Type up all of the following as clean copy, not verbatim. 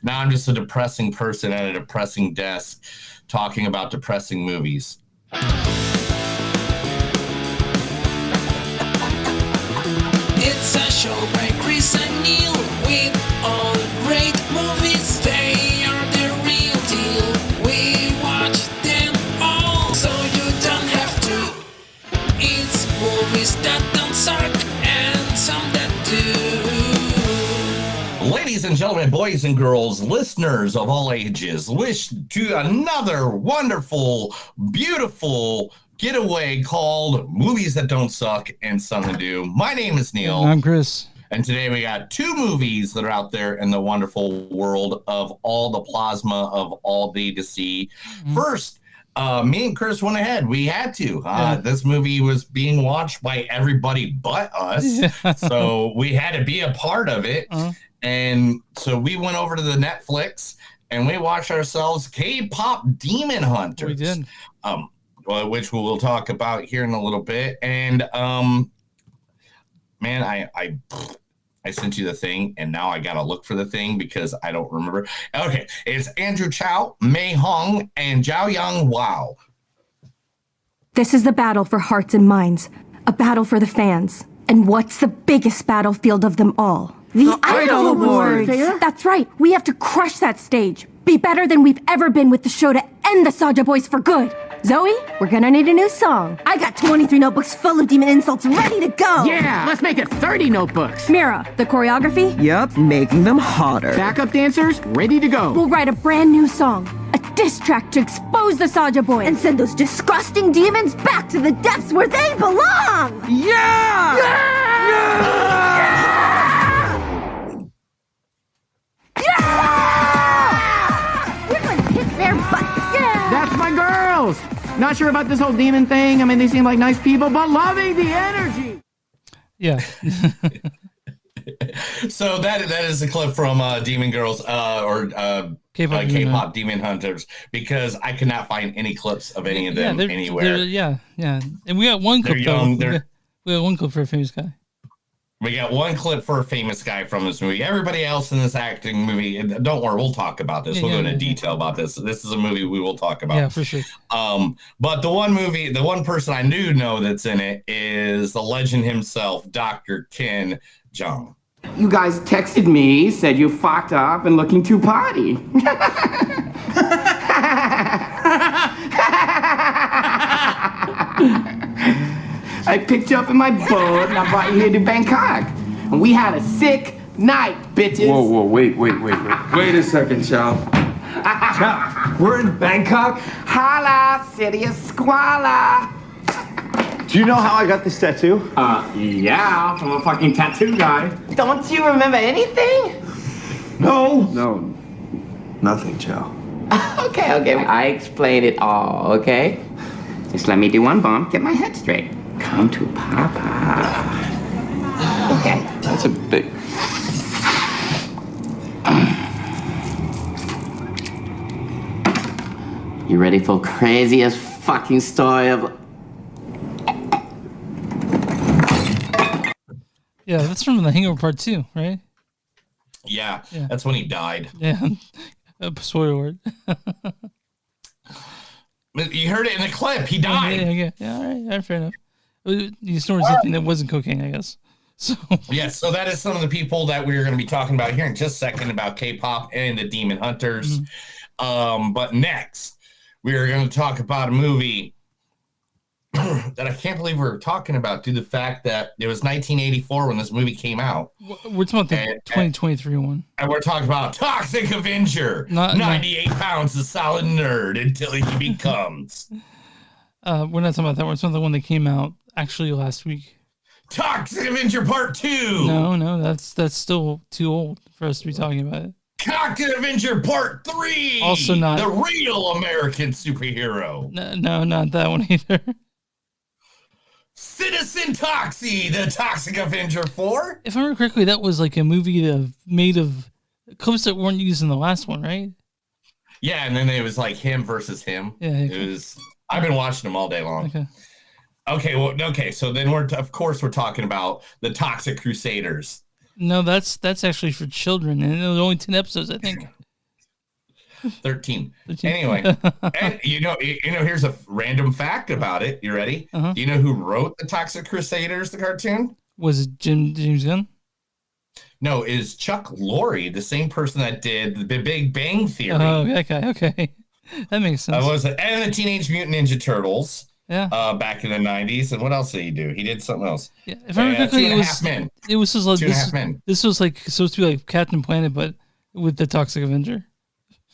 Now I'm just a depressing person at a depressing desk talking about depressing movies. It's a show by Chris and Neil with all great movies. They are the real deal. We watch them all, so you don't have to. It's movies that don't suck and some that do. Ladies and gentlemen, boys and girls, listeners of all ages, wish to another wonderful, beautiful getaway called Movies That Don't Suck and Some That Do. My name is Neil. And I'm Chris. And today we got two movies that are out there in the wonderful world of all the plasma of all the to see. First, me and Chris went ahead. We had to. This movie was being watched by everybody but us. So we had to be a part of it. And so we went over to the Netflix and we watched ourselves K-Pop Demon Hunters. We did. Which we will talk about here in a little bit. And man, I sent you the thing, and now I gotta look for the thing because I don't remember. Okay, it's Andrew Chow, Mei Hong, and Zhao Yang Wao. This is the battle for hearts and minds, a battle for the fans. And what's the biggest battlefield of them all? The Idol Awards! That's right, we have to crush that stage. Be better than we've ever been with the show to end the Saja Boys for good. Zoe, we're gonna need a new song. I got 23 notebooks full of demon insults ready to go. Yeah, let's make it 30 notebooks. Mira, the choreography? Yep, making them hotter. Backup dancers, ready to go. We'll write a brand new song, a diss track to expose the Saja Boys and send those disgusting demons back to the depths where they belong. Yeah! We're gonna kick their butts. Yeah! That's my girls. Not sure about this whole demon thing. I mean, they seem like nice people, but loving the energy. Yeah. So that is a clip from Demon Girls or K-Pop Demon Hunters, because I could not find any clips of any of them anywhere. Yeah. And we got one clip. We got one clip for a famous guy. We got one clip for a famous guy from this movie. Everybody else in this acting movie, don't worry, we'll talk about this. We'll go into detail about this. This is a movie we will talk about. Yeah, for sure. But the one person I know that's in it is the legend himself, Dr. Ken Jeong. You guys texted me, said you fucked up and looking too potty. I picked you up in my boat and I brought you here to Bangkok. And we had a sick night, bitches. Whoa, wait. Wait a second, Chow. Chow, we're in Bangkok? Holla, city of squalor. Do you know how I got this tattoo? Yeah, from a fucking tattoo guy. Don't you remember anything? No, nothing, Chow. Okay, I explain it all, okay? Just let me do one bump, get my head straight. Come to Papa. Okay. That's a big... You ready for craziest fucking story of... Yeah, that's from The Hangover Part 2, right? Yeah, that's when he died. Yeah. Spoiler word. You heard it in the clip. He died. Yeah, all right, fair enough. You snorted something that wasn't cocaine, I guess. So so that is some of the people that we're going to be talking about here in just a second about K-pop and the Demon Hunters. But next, we are going to talk about a movie that I can't believe we're talking about due to the fact that it was 1984 when this movie came out. We're talking about the 2023 one. And we're talking about Toxic Avenger. 98 pounds of solid nerd until he becomes. We're not talking about that one. We're talking about the one that came out actually last week. Toxic Avenger Part 2. No, that's still too old for us to be talking about it. Toxic Avenger Part 3. Also not. The real American superhero. No, not that one either. Citizen Toxie, the Toxic Avenger 4. If I remember correctly, that was like a movie made of clips that weren't used in the last one, right? Yeah, and then it was like him versus him. Yeah, it was. I've been watching them all day long. Okay. So then we're talking about the Toxic Crusaders. No, that's actually for children, and it was only 10 episodes, I think. 13. Anyway, and here's a random fact about it. You ready? Do you know who wrote the Toxic Crusaders, the cartoon? Was it James Gunn? No, is Chuck Lorre, the same person that did the Big Bang Theory. Oh, okay. That makes sense. And the Teenage Mutant Ninja Turtles. Yeah. Back in the 90s. And what else did he do? He did something else. Yeah. If I remember correctly, it was just like Two and a Half Men. This was like supposed to be like Captain Planet, but with the Toxic Avenger.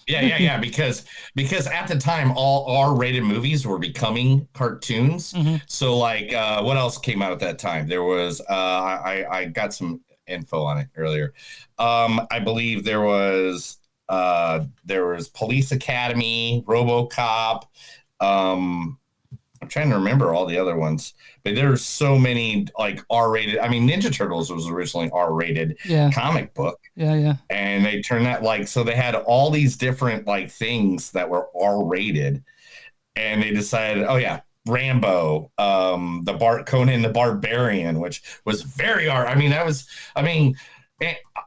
Yeah. Because at the time, all R-rated movies were becoming cartoons. So, like, what else came out at that time? There was I got some info on it earlier. I believe there was Police Academy, RoboCop. I'm trying to remember all the other ones, but there's so many like R-rated. I mean, Ninja Turtles was originally R-rated comic book. Yeah. And they turned that so they had all these different like things that were R-rated, and they decided, Rambo, Conan the Barbarian, which was very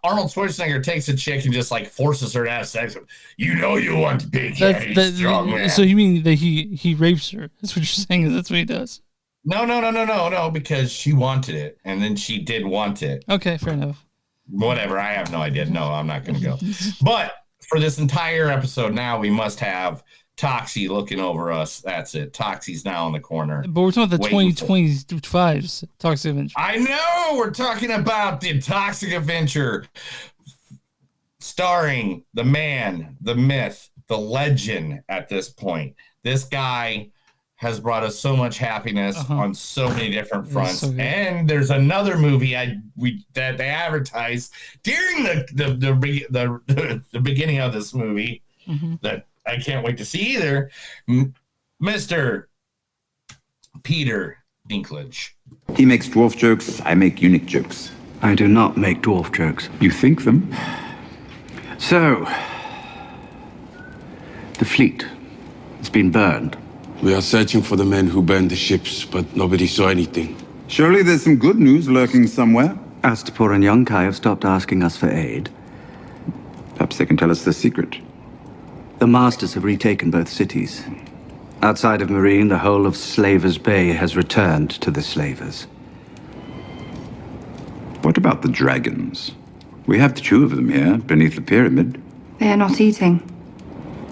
Arnold Schwarzenegger takes a chick and just like forces her to have sex. You want big, strong man. So you mean that he rapes her? That's what you're saying. That's what he does. No, because she wanted it, and then she did want it. Okay, fair enough. Whatever, I have no idea. No, I'm not going to go. But for this entire episode, now we must have Toxie looking over us. That's it. Toxie's now in the corner. But we're talking about the 2025's Toxic Avenger. I know. We're talking about the Toxic Avenger, starring the man, the myth, the legend at this point. This guy has brought us so much happiness on so many different fronts. So and there's another movie that they advertised during the beginning of this movie that I can't wait to see either. Mr. Peter Dinklage. He makes dwarf jokes, I make eunuch jokes. I do not make dwarf jokes. You think them? So, the fleet has been burned. We are searching for the men who burned the ships, but nobody saw anything. Surely there's some good news lurking somewhere. Astapor and Yonkai have stopped asking us for aid. Perhaps they can tell us the secret. The Masters have retaken both cities. Outside of Marine, the whole of Slavers Bay has returned to the slavers. What about the dragons? We have 2 of them here, beneath the pyramid. They are not eating.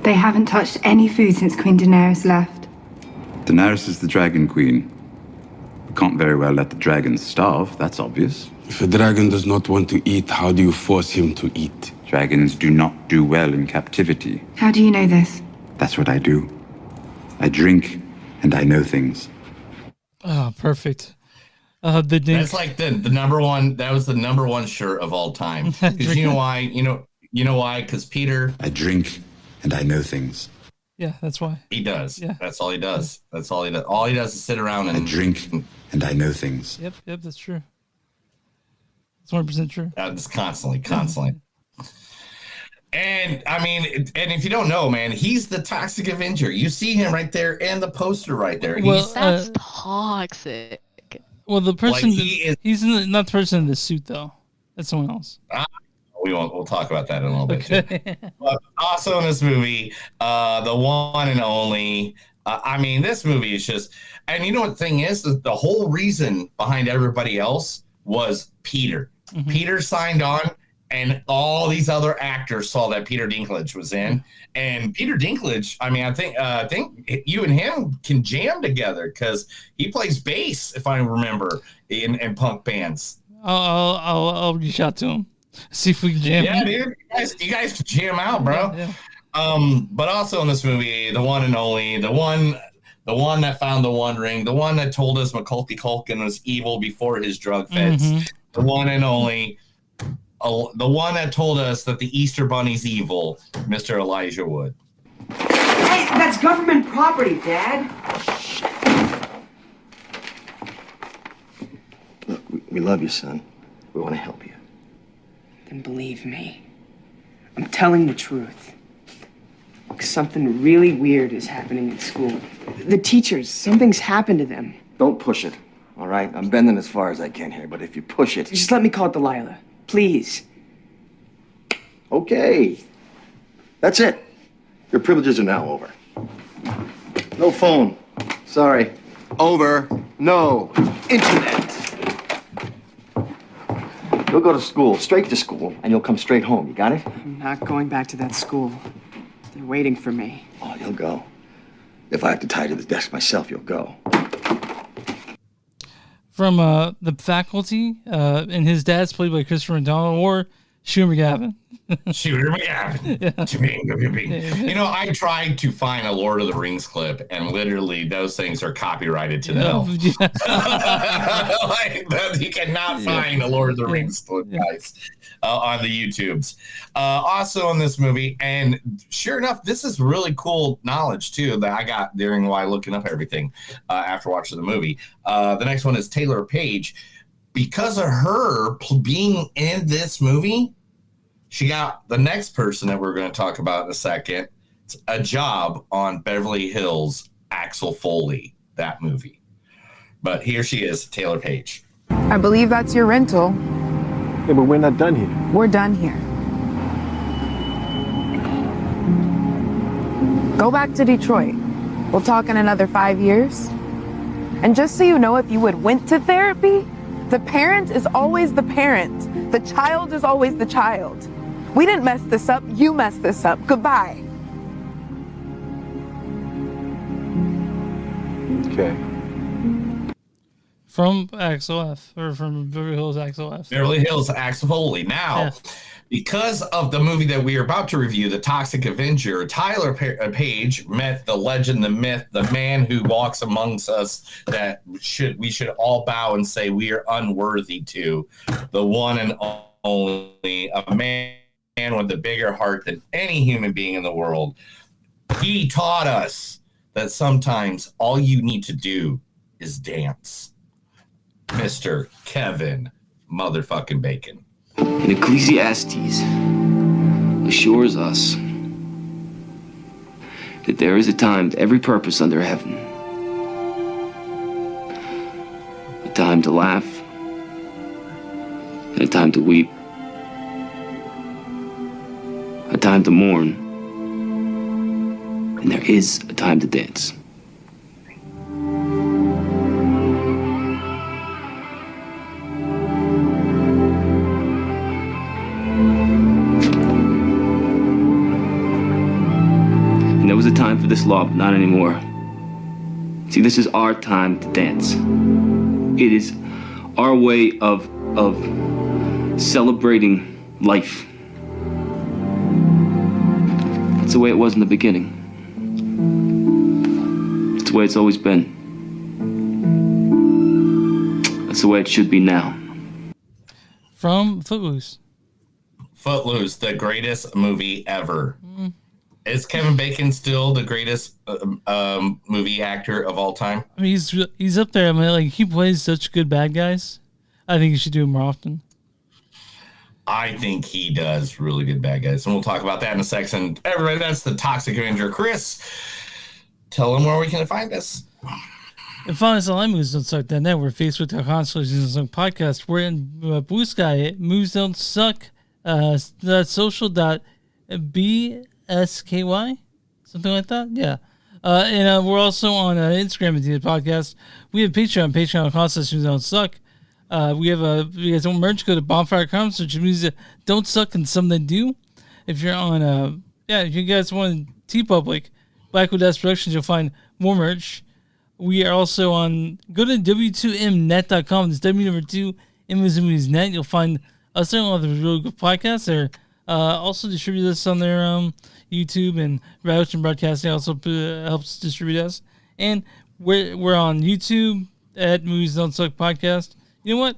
They haven't touched any food since Queen Daenerys left. Daenerys is the Dragon Queen. We can't very well let the dragons starve, that's obvious. If a dragon does not want to eat, how do you force him to eat? Dragons do not do well in captivity. How do you know this? That's what I do. I drink, and I know things. Oh, perfect. That's like the number one. That was the number one shirt of all time. Because you know why? You know why? Because Peter. I drink, and I know things. Yeah, that's why. He does. Yeah. That's all he does. That's all he does. All he does is sit around and I drink, and I know things. Yep, that's true. It's 100% true. Just constantly. And I mean, and if you don't know, man, he's the Toxic Avenger. You see him right there and the poster right there. Well, that's toxic. Well, the person he's not the person in the suit though. That's someone else. We'll talk about that in a little bit too. But also in this movie, the one and only. I mean, this movie is just, and you know what the thing is? The whole reason behind everybody else was Peter. Peter signed on. And all these other actors saw that Peter Dinklage was in, and Peter Dinklage. I mean, I think you and him can jam together because he plays bass, if I remember, in punk bands. I'll reach out to him, see if we can jam. Yeah, dude, you guys can jam out, bro. Yeah. But also in this movie, the one and only, the one that found the One Ring, the one that told us Macaulay Culkin was evil before his drug feds, the one and only. The one that told us that the Easter Bunny's evil, Mr. Elijah Wood. Hey, that's government property, Dad. Look, we love you, son. We want to help you. Then believe me. I'm telling the truth. Something really weird is happening at school. The teachers, something's happened to them. Don't push it, all right? I'm bending as far as I can here, but if you push it... Just let me call Delilah. Please. Okay. That's it. Your privileges are now over. No phone. Sorry. Over. No internet. You'll go to school, straight to school, and you'll come straight home. You got it? I'm not going back to that school. They're waiting for me. Oh, you'll go. If I have to tie to the desk myself, you'll go. From The Faculty, and his dad's played by Christopher McDonald or Shooter McGavin. Shooter McGavin. You know, I tried to find a Lord of the Rings clip, and literally those things are copyrighted to them. You cannot find a Lord of the Rings clip, guys, on the YouTubes. Also in this movie, and sure enough, this is really cool knowledge, too, that I got during while looking up everything after watching the movie. The next one is Taylor Page. Because of her being in this movie, she got the next person that we're going to talk about in a second, a job on Beverly Hills, Axel Foley, that movie. But here she is, Taylor Page. I believe that's your rental. Yeah, but we're not done here. We're done here. Go back to Detroit. We'll talk in another 5 years. And just so you know, if you went to therapy, the parent is always the parent. The child is always the child. We didn't mess this up. You messed this up. Goodbye. Okay. From Axel F. Or from Beverly Hills Axel F. Beverly Hills Axel Foley. Now, because of the movie that we are about to review, The Toxic Avenger, Tyler Page met the legend, the myth, the man who walks amongst us that we should all bow and say we are unworthy to. The one and only, a man with a bigger heart than any human being in the world. He taught us that sometimes all you need to do is dance. Mr. Kevin motherfucking Bacon. And Ecclesiastes assures us that there is a time to every purpose under heaven. A time to laugh and a time to weep. A time to mourn, and there is a time to dance. And there was a time for this law, but not anymore. See, this is our time to dance. It is our way of celebrating life. It's the way it was in the beginning. It's the way it's always been. That's the way it should be now. From Footloose. Footloose, the greatest movie ever. Is Kevin Bacon still the greatest movie actor of all time? I mean, he's up there. I mean, like, he plays such good bad guys. I think he should do it more often. I think he does really good bad guys, and we'll talk about that in a second. Everybody, that's the Toxic Avenger. Chris, tell them where we can find us. And find us on movies.suck.net. We're Facebook.com/podcast. We're in Blue Sky at Movies Don't Suck. Social.bsky, something like that. Yeah. And we're also on Instagram at the podcast. We have patreon.com/movies don't suck. We have you guys want merch, go to bonfire.com, search movies that don't suck and some that do. If you're on if you guys want TeePublic, Blackwood Desk Productions, you'll find more merch. We are also on, go to w2mnet.com. It's W2mmovies.net. You'll find us there, all the really good podcasts there. Also distribute us on their YouTube, and Red Ocean Broadcasting also helps distribute us. And we're on YouTube at Movies Don't Suck Podcast. You know what?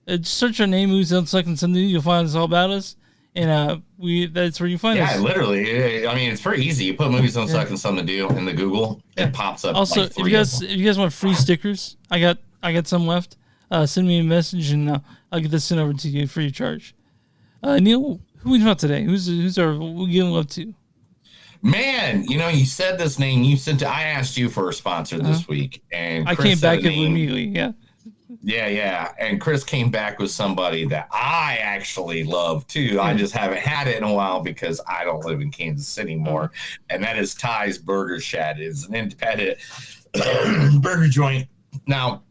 Just search our name, Movies Don't Suck, and something you'll find us all about us. And that's where you find us. Yeah, literally. I mean, it's pretty easy. You put Movies Don't Suck and something to do in the Google, it pops up. Also, like if you guys want free stickers, I got some left. Send me a message and I'll get this sent over to you free of charge. Neil, who we about today? Who's our we giving love to? Man, you said this name. I asked you for a sponsor this week, and I Chris came back said a name. immediately. Yeah. Yeah. And Chris came back with somebody that I actually love too. I just haven't had it in a while because I don't live in Kansas City anymore. And that is Ty's Burger Shack. It's an independent burger joint. Now,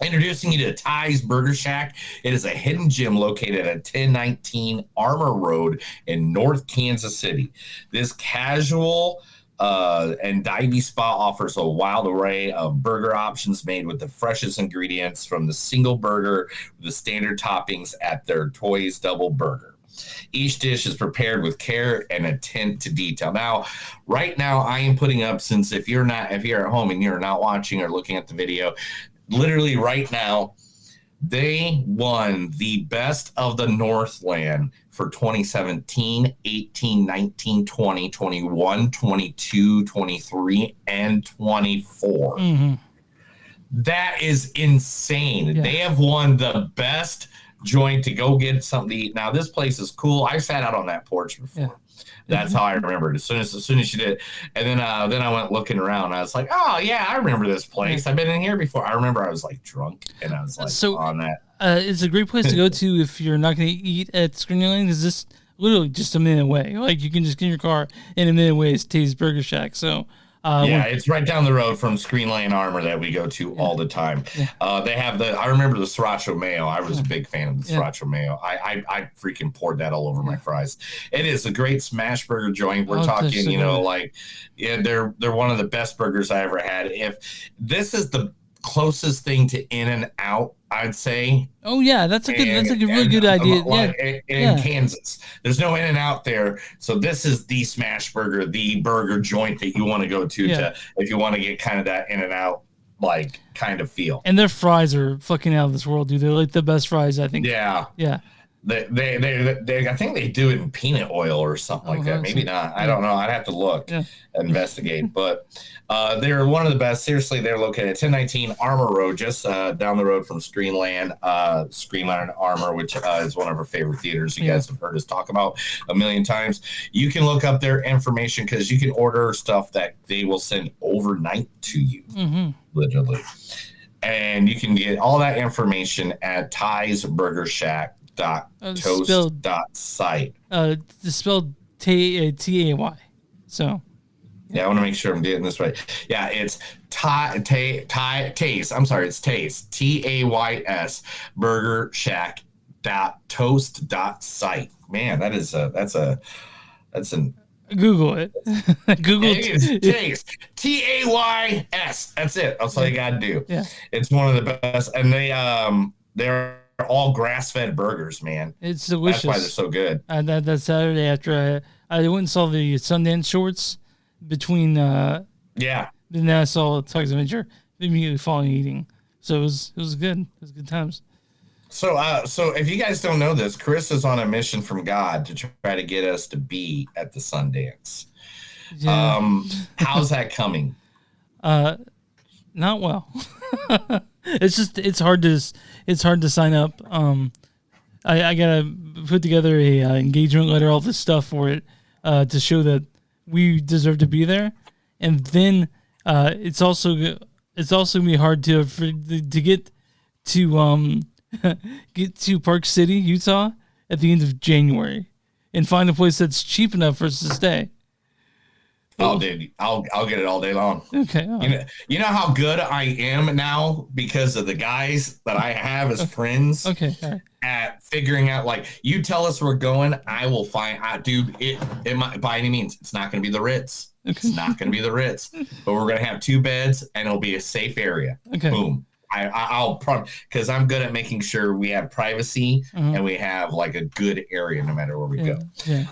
introducing you to Ty's Burger Shack. It is a hidden gem located at 1019 Armour Road in North Kansas City. This casual and divey spot offers a wild array of burger options made with the freshest ingredients from the single burger, the standard toppings at their Toys Double Burger. Each dish is prepared with care and attention to detail. Now, right now, I am putting up, since if you're at home and you're not watching or looking at the video, literally right now, they won the Best of the Northland for 2017, 18, 19, 20, 21, 22, 23, and 24. That is insane. They have won the best joint to go get something to eat. Now, this place is cool. I sat out on that porch before. That's how I remembered as soon as she did. And then I went looking around. I was like, oh yeah, I remember this place. I've been in here before. I remember I was like drunk and I was like on that. It's a great place to go to if you're not going to eat at Screenland, because this literally just a minute away. Like you can just get in your car in a minute away. It's Ty's Burger Shack. So it's right down the road from Screen Lane Armor that we go to all the time. They have I remember the sriracha mayo. I was a big fan of the sriracha mayo. I freaking poured that all over my fries. It is a great smash burger joint. We're talking, they're one of the best burgers I ever had. If this is the closest thing to In-N-Out, I'd say. Oh yeah, that's a really good idea. In Kansas, there's no In-N-Out there, so this is the smash burger, the burger joint that you want to go to if you want to get kind of that In-N-Out like kind of feel. And their fries are fucking out of this world, dude. They're like the best fries, I think. Yeah. They I think they do it in peanut oil or something like that. Maybe not. I don't know. I'd have to look, investigate. But they're one of the best. Seriously, they're located at 1019 Armour Road, just down the road from Screenland Armour, which is one of our favorite theaters. You guys have heard us talk about a million times. You can look up their information because you can order stuff that they will send overnight to you, literally. And you can get all that information at Ty's Burger Shack. Toast.site. It's spelled T-A-Y. So yeah, I want to make sure I'm getting this right. Yeah, it's Tays. I'm sorry, it's Tays. Tays Burger Shack toast.site. Man, that's an Google it. Google Tays. Tays. That's it. That's all you gotta do. Yeah. It's one of the best, and they're all grass-fed burgers, man. It's delicious. That's why they're so good. That Saturday after I went and saw the Sundance shorts between then I saw Toxic Avenger immediately following eating. So it was good. It was good times. So if you guys don't know this, Chris is on a mission from God to try to get us to be at the Sundance. Yeah. How's that coming? Not well. It's hard to sign up. I gotta put together a engagement letter, all this stuff for it, to show that we deserve to be there, and then it's also gonna be hard to get to get to Park City, Utah, at the end of January, and find a place that's cheap enough for us to stay. Oh, dude, I'll get it all day long. Okay. You know how good I am now because of the guys that I have as friends. Okay. All right. At figuring out, like, you tell us we're going, I will find. Dude, it might, by any means, it's not going to be the Ritz. It's not going to be the Ritz, but we're going to have 2 beds and it'll be a safe area. Okay. Boom. I'll because I'm good at making sure we have privacy and we have like a good area no matter where we go. Yeah.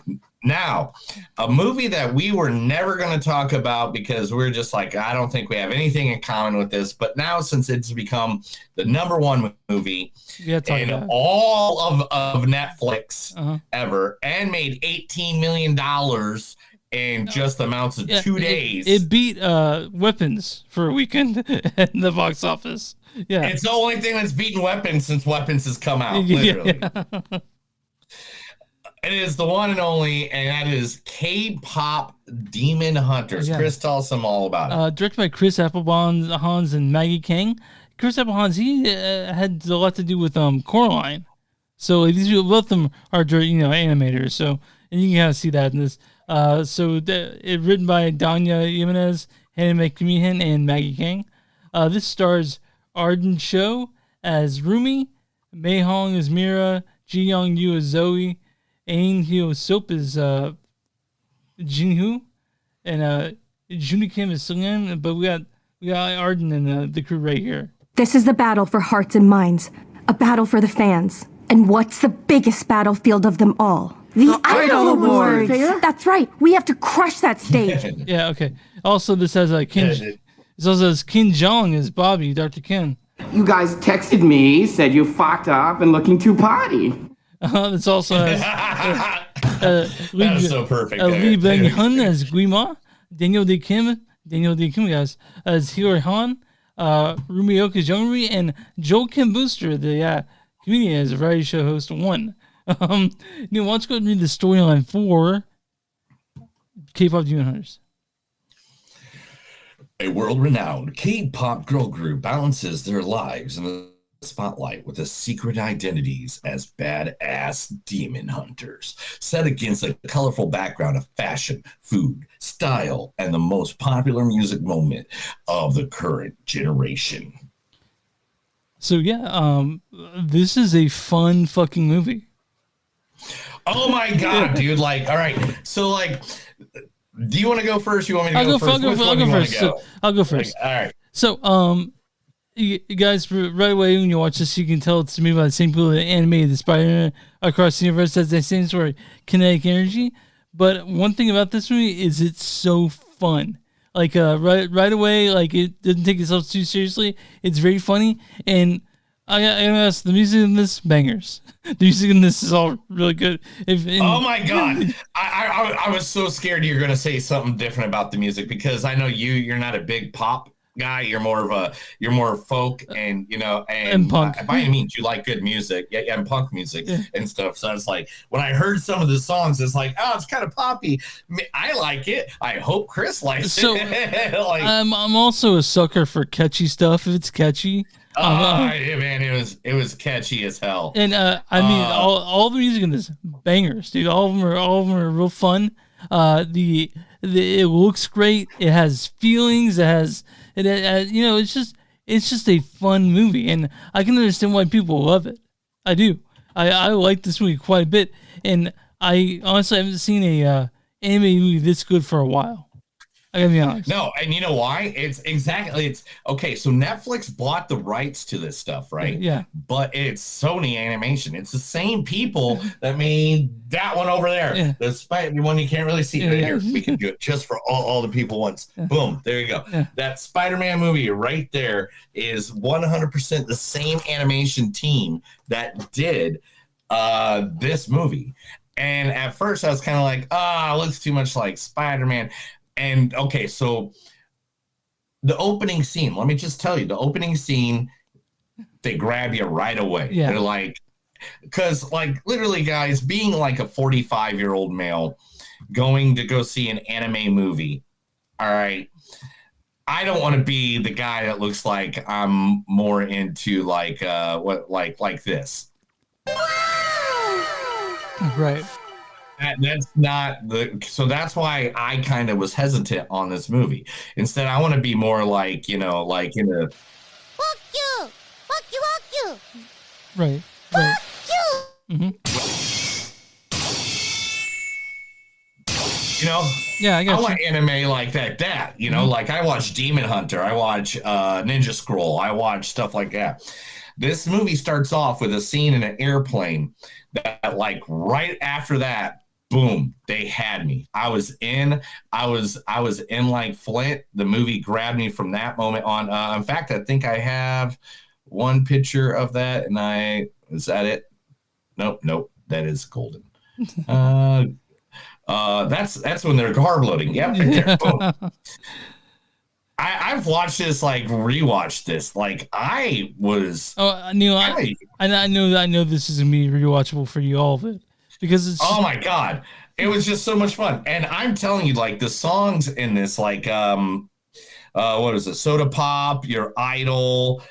Now, a movie that we were never going to talk about because we're just like, I don't think we have anything in common with this. But now, since it's become the #1 movie in all of Netflix ever and made $18 million in just the amounts of 2 days. It beat Weapons for a weekend in the box office. Yeah. It's the only thing that's beaten Weapons since Weapons has come out, literally. Yeah. It is the one and only, and that is KPop Demon Hunters. Chris, tell us some all about it. Directed by Chris Applebaum, Hans, and Maggie Kang. Chris Hans, he had a lot to do with Coraline. So like, these people, both of them are animators. So and you can kind of see that in this. It written by Danya Jimenez, Hannah McMeehan, and Maggie King. This stars Arden Cho as Rumi, Mei Hong as Mira, Ji Young Yu as Zoe, Ain Hyo Sop as Jinhu, and Junie Kim as Sungin. But we got Arden and the crew right here. This is the battle for hearts and minds, a battle for the fans. And what's the biggest battlefield of them all? The Idol Awards! That's right, we have to crush that stage. Yeah, okay. Also, this has Kin. This also has Kin Jong as Bobby, Dr. Kin. You guys texted me, said you fucked up and looking too potty. This also has That is so perfect. Lee Beng Hun as Guima, Daniel De Kim, guys, as Hyo Han, Rumioka Jungri, and Joel Kim Booster, the comedian, as a variety show host 1. Why don't you go and read the storyline for KPop Demon Hunters? A world-renowned K-pop girl group balances their lives in the spotlight with the secret identities as badass demon hunters, set against a colorful background of fashion, food, style, and the most popular music moment of the current generation. So this is a fun fucking movie. Oh my god, dude! Like, all right, so like, do you want to go first? You want me to go first? I'll go first. So, I'll go first. All right. So, you guys, right away when you watch this, you can tell it's made by the same people that animated the Spider-Man Across the Universe. Has the same sort of kinetic energy. But one thing about this movie is it's so fun. Like, right away, like it doesn't take itself too seriously. It's very funny, and I gotta ask, the music in this bangers. The music in this is all really good. Oh my god! I was so scared you were gonna say something different about the music because I know you're not a big pop guy. You're more folk and and punk. By any means, you like good music, and punk music and stuff. So it's like when I heard some of the songs, it's like, oh, it's kind of poppy. I like it. I hope Chris likes it. I'm also a sucker for catchy stuff. If it's catchy. Man, it was catchy as hell. And I mean, all the music in this bangers, dude. All of them are real fun. It looks great. It has feelings. It's just a fun movie, and I can understand why people love it. I do. I like this movie quite a bit, and I honestly haven't seen a anime movie this good for a while. I gotta be honest. No, and you know why? It's okay. So Netflix bought the rights to this stuff, right? Yeah. But it's Sony Animation. It's the same people that made that one over there. Yeah. The one you can't really see. Here, we can do it just for all the people once. Yeah. Boom, there you go. Yeah. That Spider-Man movie right there is 100% the same animation team that did this movie. And at first I was kind of like, it looks too much like Spider-Man. And okay, so the opening scene, let me just tell you, the opening scene, they grab you right away. Yeah. They're like, because like literally guys, being like a 45-year-old male going to go see an anime movie, all right, I don't want to be the guy that looks like I'm more into like this. Right. That's not so that's why I kind of was hesitant on this movie. Instead, I want to be more like, like in a fuck you. Right. Fuck you. Mm-hmm. Yeah, I want anime like that. Like I watch Demon Hunter, I watch Ninja Scroll, I watch stuff like that. This movie starts off with a scene in an airplane that, like, right after that, boom, they had me. I was in like Flint. The movie grabbed me from that moment on. In fact, I think I have one picture of that, and is that it? Nope, that is golden. That's when they're carb loading. Yep, right there. Boom. I've watched this, like rewatched this. Like I was. Oh, I know this is gonna be rewatchable for you, all of it, because it's. Oh my god, it was just so much fun, and I'm telling you, like the songs in this, like what is it? Soda Pop, Your Idol,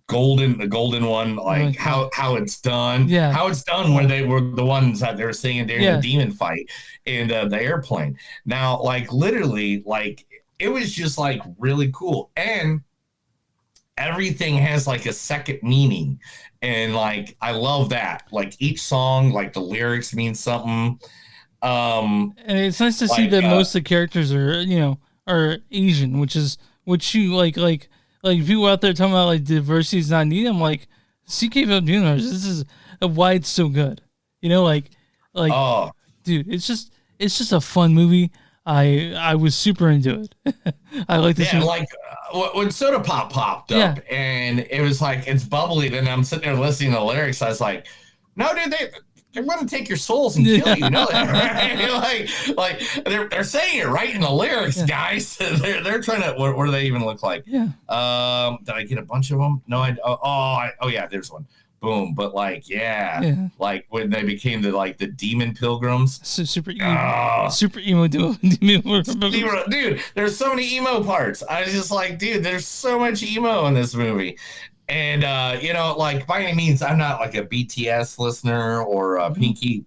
the golden one, like how it's done. Yeah. How it's done when they were the ones that they were singing during the demon fight in the airplane. Now, like literally, like it was just like really cool. And everything has like a second meaning. And like I love that. Like each song, like the lyrics mean something. And it's nice to see that most of the characters are Asian, which you like people out there talking about like diversity is not needed. I'm like, see KPop Demon Hunters. This is why it's so good. Dude, it's just a fun movie. I was super into it. I like this. Yeah, like when Soda Pop popped up, and it was like it's bubbly. Then I'm sitting there listening to the lyrics. I was like, no, dude, they're going to take your souls and kill you. You know that, right? like they're saying it right in the lyrics, guys. they're trying to. What do they even look like? Yeah. Did I get a bunch of them? No, yeah, there's one. Boom. But like, like when they became the demon pilgrims. Super emo dude. Dude, there's so many emo parts. I was just like, dude, there's so much emo in this movie. And, like by any means, I'm not like a BTS listener or a Pinky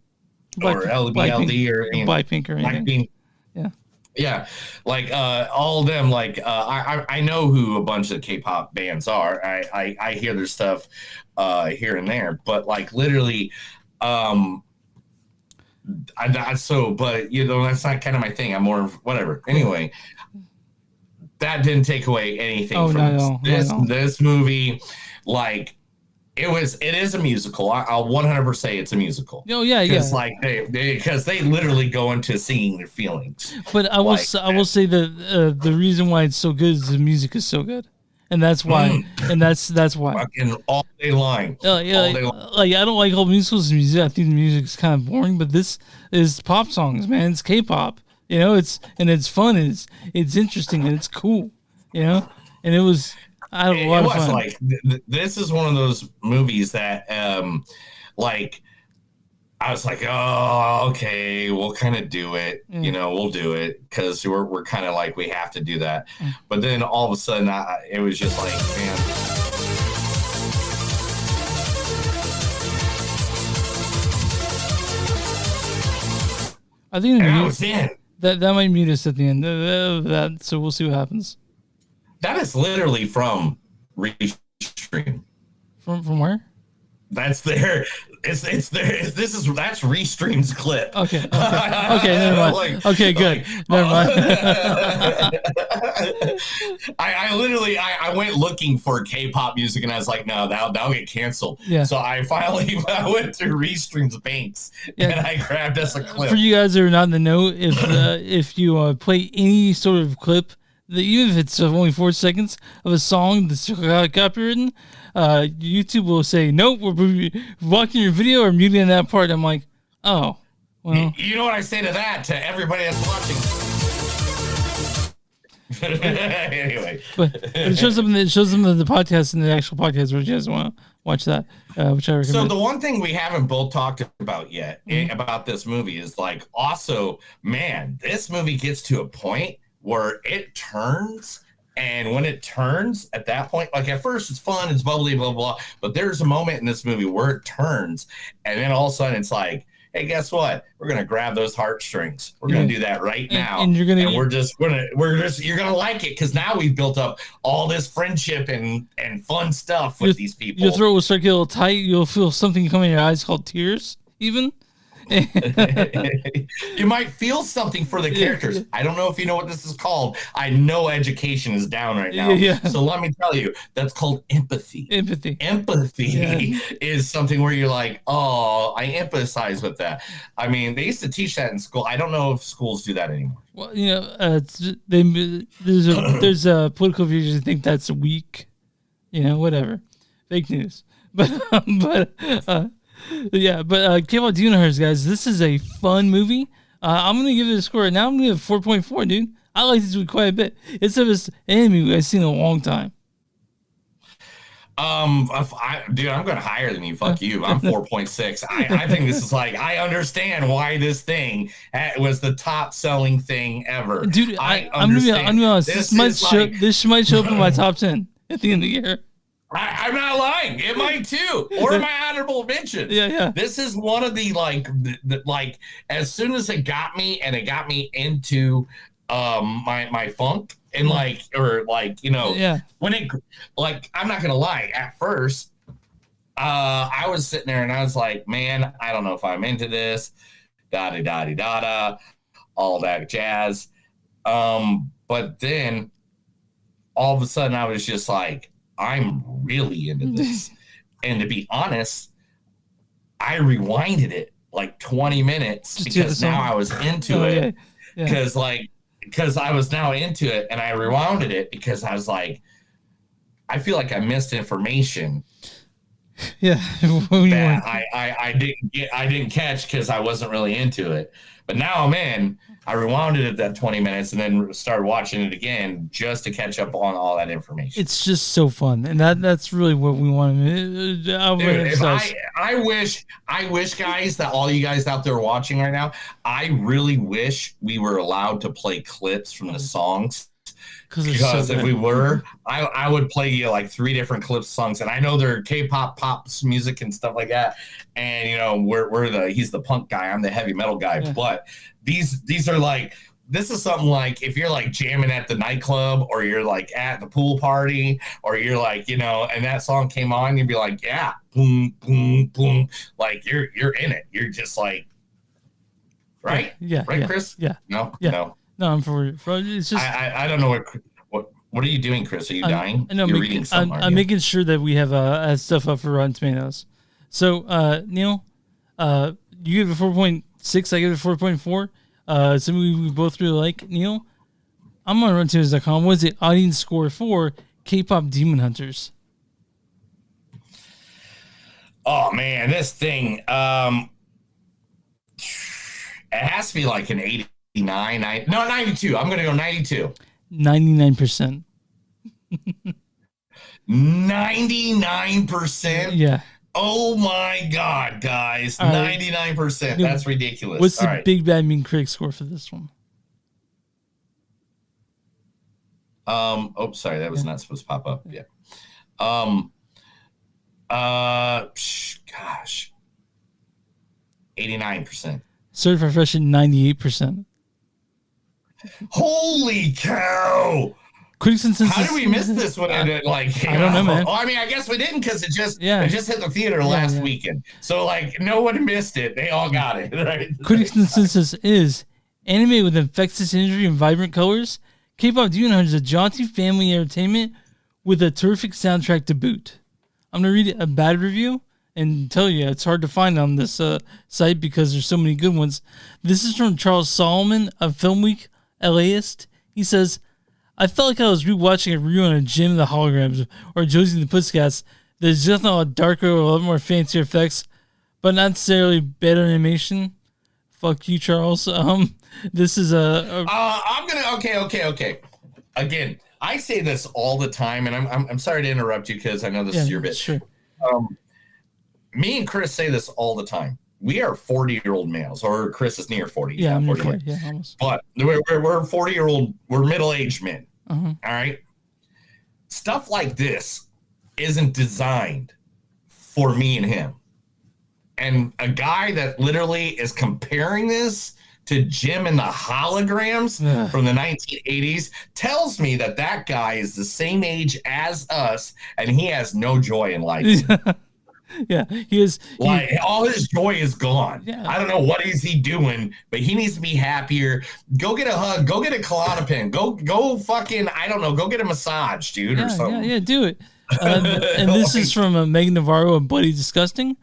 or LBLD or Blackpink or anything. Blackpink. Yeah. Like all of them, like I know who a bunch of K-pop bands are. I hear their stuff here and there, but like literally, but that's not kind of my thing. I'm more of whatever. Anyway, that didn't take away anything from this movie. Like it is a musical. I'll 100% say it's a musical. Oh yeah, yeah. Like because they literally go into singing their feelings. But I will say that the reason why it's so good is the music is so good, and that's why. And that's why. Fucking all day long. Like I don't like old musicals and music. I think the music is kind of boring. But this is pop songs, man. It's K-pop. It's fun. And it's interesting and it's cool. And it was. I had a lot of fun. Like this is one of those movies that like I was like, oh, okay, we'll kind of do it. We'll do it because we're kind of like we have to do that. But then all of a sudden, it was just like, man. I think I was in. That might mute us at the end of that, so we'll see what happens. That is literally from Restream. From where? That's there. That's Restream's clip. Okay. Never mind. Okay, good. Never mind. I literally went looking for K-pop music and I was like, no, that'll get canceled. Yeah. So I went through Restream's banks and I grabbed us a clip. For you guys that are not in the know, if you play any sort of clip, even if it's only 4 seconds of a song that's copywritten, YouTube will say, nope, we're blocking your video or muting that part. I'm like, oh, well. You know what I say to that, to everybody that's watching? Anyway. But it shows them the podcast and the actual podcast where you guys want to watch that, which I recommend. So the one thing we haven't both talked about yet about this movie is like, also, man, this movie gets to a point where it turns, and when it turns at that point, like at first it's fun, it's bubbly, blah, blah, blah, but there's a moment in this movie where it turns, and then all of a sudden it's like, hey, guess what? We're gonna grab those heartstrings. We're gonna do that right now, and you're gonna like it because now we've built up all this friendship and fun stuff with these people. Your throat will start getting a little tight. You'll feel something come in your eyes called tears, even. You might feel something for the characters. I don't know if you know what this is called. I know education is down right now. So let me tell you, that's called empathy. Empathy is something where you're like, oh, I empathize with that. I mean, they used to teach that in school. I don't know if schools do that anymore. Well, there's a political views that think that's weak. Whatever, fake news. But KPop Demon Hunters, guys, this is a fun movie. I'm going to give it a score right now. I'm going to give it 4.4, dude. I like this movie quite a bit. It's the best anime I've seen in a long time. I'm going higher than you. Fuck you. I'm 4.6. I think this is like, I understand why this thing was the top selling thing ever. Dude, I'm going to be honest. This might show up in my top 10. at the end of the year. I'm not lying. It might too, or my honorable mentions. Yeah. This is one of the like as soon as it got me and it got me into my funk and when it I'm not gonna lie. At first, I was sitting there and I was like, man, I don't know if I'm into this. Da all that jazz. But then all of a sudden I was just like, I'm really into this. And to be honest, I rewinded it like 20 minutes because now I was into it. Because I was now into it and I rewinded it because I was like, I feel like I missed information. Yeah. That I didn't catch because I wasn't really into it. But now I'm in. I rewinded it that 20 minutes and then started watching it again just to catch up on all that information. It's just so fun, and that's really what we want to. I wish, guys, that all you guys out there watching right now, I really wish we were allowed to play clips from the songs. Because if we were, I would play you like 3 different clips of songs, and I know they're K-pop, pops music and stuff like that. And he's the punk guy, I'm the heavy metal guy. But these are like, this is something like if you're like jamming at the nightclub or you're like at the pool party or you're like, and that song came on, you'd be like, yeah, boom, boom, boom, like you're in it. You're just like, right, right, Chris? No. No, I'm for it's just I don't know what are you doing, Chris? Are you dying? No, You're reading something. I'm making sure that we have stuff up for Rotten Tomatoes. So Neil, you give it 4.6, I give it 4.4. Something we both really like. Neil, I'm on RottenTomatoes.com. What's the audience score for K-pop Demon Hunters? Oh man, this thing it has to be like an 89. 92. I'm gonna go 92. 99%. 99%. Yeah. Oh my God, guys! 99%. That's ridiculous. What's the Big Bad Mean Critic score for this one? Oh, sorry, that was not supposed to pop up. Yeah. Gosh. 89%. Certified Fresh at 98%. Holy cow! Critics consensus. How did we miss this one? I don't know, man. Oh, I mean, I guess we didn't because it just hit the theater last weekend. So like, no one missed it. They all got it. Right? Critics consensus is anime with infectious imagery and vibrant colors. K-pop Demon Hunters is a jaunty family entertainment with a terrific soundtrack to boot. I'm gonna read a bad review and tell you it's hard to find on this site because there's so many good ones. This is from Charles Solomon of Film Week LAist. He says, I felt like I was rewatching a review on a Gym of the Holograms or Josie and the Pussycats. There's just a lot darker, a lot more fancier effects, but not necessarily better animation. Fuck you, Charles. This is I'm gonna okay. Again, I say this all the time, and I'm sorry to interrupt you because I know this is your bit. Sure. Me and Chris say this all the time. We are 40-year-old males, or Chris is near 40. Yeah, I'm near 40. Yeah, almost. But we're 40-year-old, we're middle-aged men. Uh-huh. All right. Stuff like this isn't designed for me and him. And a guy that literally is comparing this to Jim and the Holograms from the 1980s tells me that guy is the same age as us and he has no joy in life. Yeah, he is. All his joy is gone. Yeah. I don't know what is he doing, but he needs to be happier. Go get a hug. Go get a Klonopin. Go fucking, I don't know. Go get a massage, dude, or something. Yeah, do it. And this is from Megan Navarro of Bloody Disgusting.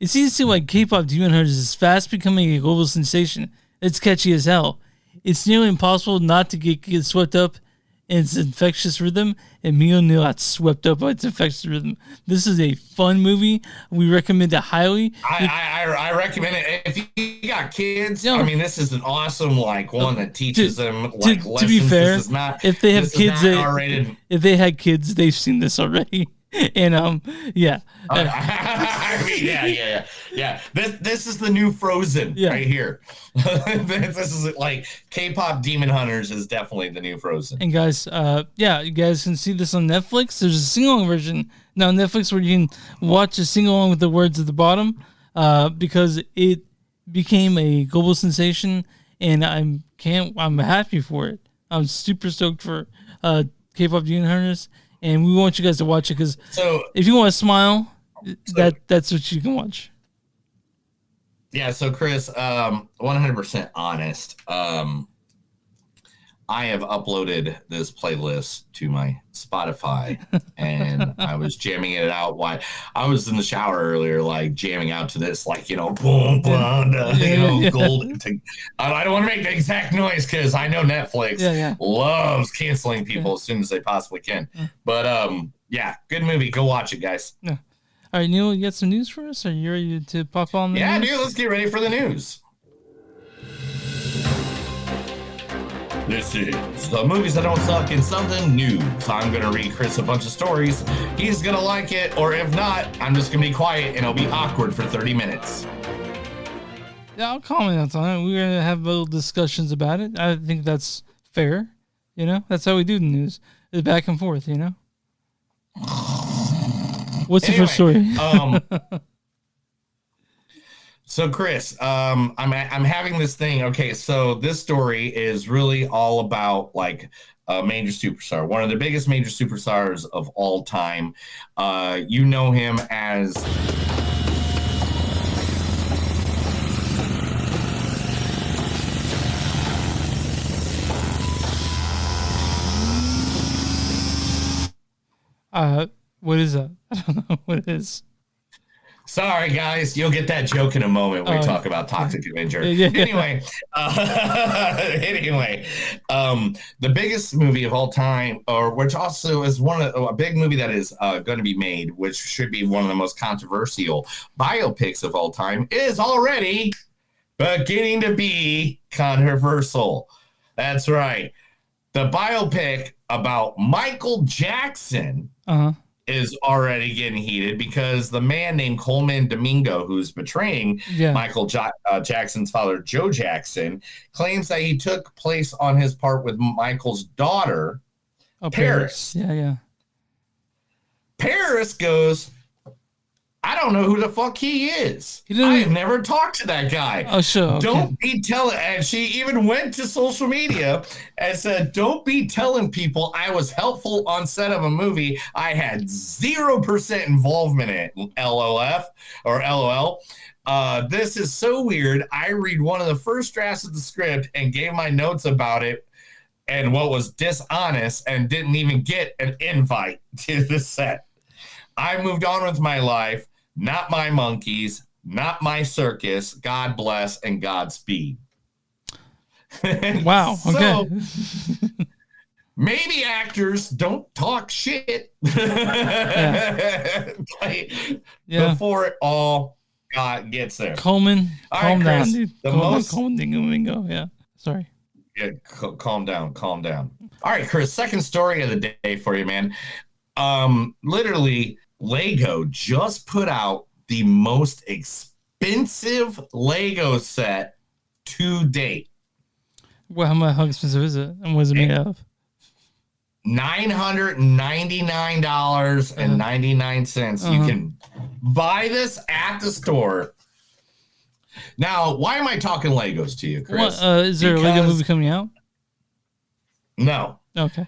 It's easy to see why K-pop Demon Hunters is fast becoming a global sensation. It's catchy as hell. It's nearly impossible not to get swept up in its infectious rhythm, and me and Neil got swept up by its infectious rhythm. This is a fun movie. We recommend it highly. I recommend it. If you got kids, I mean, this is an awesome one that teaches them lessons. To be fair, this is not, if they have kids, R-rated. if they had kids, they've seen this already. And yeah. I mean, yeah. This is the new Frozen right here. This is like K-pop Demon Hunters is definitely the new Frozen. And guys, you guys can see this on Netflix. There's a sing-along version now on Netflix where you can watch a sing-along with the words at the bottom, because it became a global sensation, and I'm happy for it. I'm super stoked for K-pop Demon Hunters, and we want you guys to watch it because if you want to smile, that's what you can watch. Yeah, so Chris, 100% honest. I have uploaded this playlist to my Spotify, and I was jamming it out while I was in the shower earlier, like jamming out to this, like, boom, boom, gold. I don't want to make the exact noise because I know Netflix loves canceling people as soon as they possibly can. But good movie. Go watch it, guys. Yeah. All right, Neil, you got some news for us? Are you ready to pop on the news? Dude, let's get ready for the news. This is the movies that don't suck in something new. So I'm going to read Chris a bunch of stories. He's going to like it, or if not, I'm just going to be quiet and it'll be awkward for 30 minutes. Yeah, I'll comment on it. We're going to have little discussions about it. I think that's fair. That's how we do the news. It's back and forth, What's the first story? So Chris, I'm having this thing. Okay, so this story is really all about like a major superstar, one of the biggest major superstars of all time. You know him as what is that? I don't know what it is. Sorry, guys. You'll get that joke in a moment when we talk about Toxic Avenger. Anyway, the biggest movie of all time, or which also is a big movie that is going to be made, which should be one of the most controversial biopics of all time, is already beginning to be controversial. That's right. The biopic about Michael Jackson is already getting heated because the man named Coleman Domingo, who's betraying Michael Jackson's father, Joe Jackson, claims that he took place on his part with Michael's daughter, Paris. Yeah. Paris goes, I don't know who the fuck he is. I've never talked to that guy. Oh, sure. Okay. Don't be telling. And she even went to social media and said, don't be telling people I was helpful on set of a movie. I had 0% involvement in it. LOF or LOL. This is so weird. I read one of the first drafts of the script and gave my notes about it and what was dishonest and didn't even get an invite to the set. I moved on with my life. Not my monkeys, not my circus. God bless and Godspeed. Wow. Okay. So, maybe actors don't talk shit before it all gets there. Coleman, calm down, Chris, dude. Coleman Dingo. Yeah. Sorry. Yeah, calm down. All right, Chris, second story of the day for you, man. Literally, Lego just put out the most expensive Lego set to date. Well, how expensive is it? And what is it made of? $999.99. You can buy this at the store. Now, why am I talking Legos to you, Chris? Is there a Lego movie coming out? No. Okay.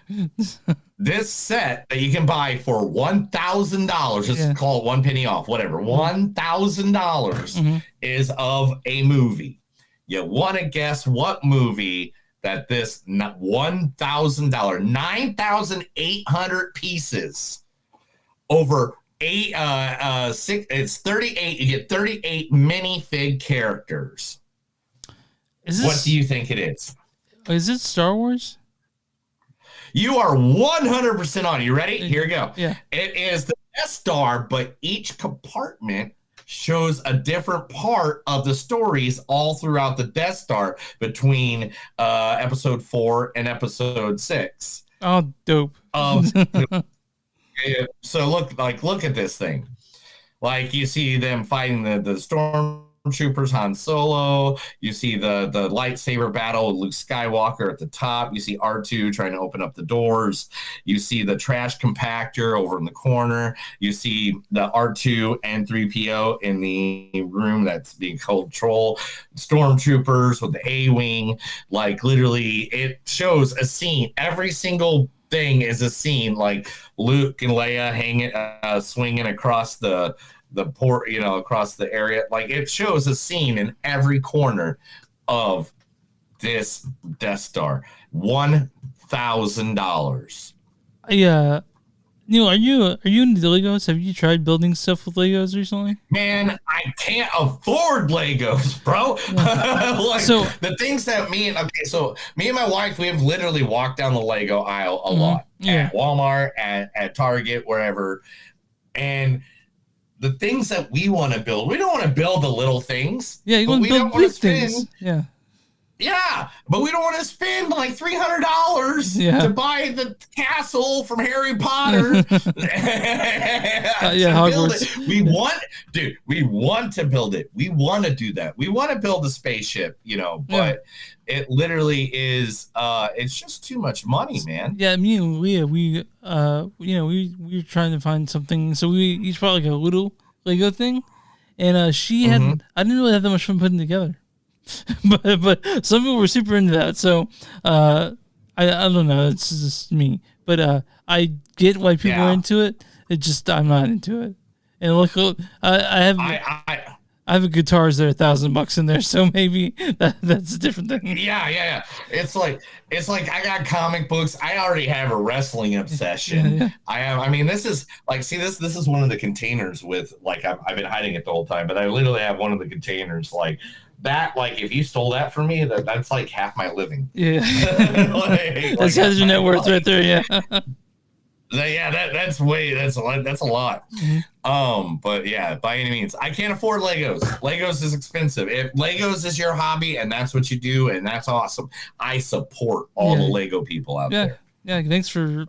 This set that you can buy for $1,000, just call it 1 penny off, whatever. $1,000 is of a movie. You want to guess what movie that this $1,000, 9,800 pieces over it's 38. You get 38 minifig characters. What do you think it is? Is it Star Wars? You are 100% on. You ready? Here we go. Yeah. It is the Death Star, but each compartment shows a different part of the stories all throughout the Death Star between episode 4 and episode 6. Oh, dope. So look at this thing. Like you see them fighting the stormtroopers, Han Solo. You see the lightsaber battle with Luke Skywalker at the top. You see R2 trying to open up the doors. You see the trash compactor over in the corner. You see the R2 and 3PO in the room that's being controlled. Stormtroopers with the A-wing. Like literally, it shows a scene. Every single thing is a scene, like Luke and Leia hanging, swinging across the port, across the area. Like it shows a scene in every corner of this Death Star. $1,000. Yeah. Neil, are you into Legos? Have you tried building stuff with Legos recently? Man, I can't afford Legos, bro. Like, so the things that me and my wife, we have literally walked down the Lego aisle a lot at Walmart, at Target, wherever. And the things that we want to build, we don't want to build the little things. Yeah, you want to build big things. Yeah. Yeah, but we don't want to spend like $300 to buy the castle from Harry Potter. Hogwarts. We want to build it. We want to do that. We want to build a spaceship, but it literally is. It's just too much money, man. Yeah, me and Leah, we were trying to find something. So we each bought like a little Lego thing, and she had. I didn't really have that much fun putting together. but some people were super into that, so I don't know, it's just me, but I get why people are into it. I'm not into it. And look, I have a guitars that are $1,000 in there, so maybe that's a different thing. Yeah. It's like I got comic books. I already have a wrestling obsession. This is like, see, this is one of the containers with like I've been hiding it the whole time, but I literally have one of the containers like. That, like, if you stole that from me, that's like half my living. Yeah. That's your net worth right there, yeah. That's a lot. But yeah, by any means, I can't afford Legos. Legos is expensive. If Legos is your hobby and that's what you do, and that's awesome, I support all the Lego people out there. Yeah, thanks for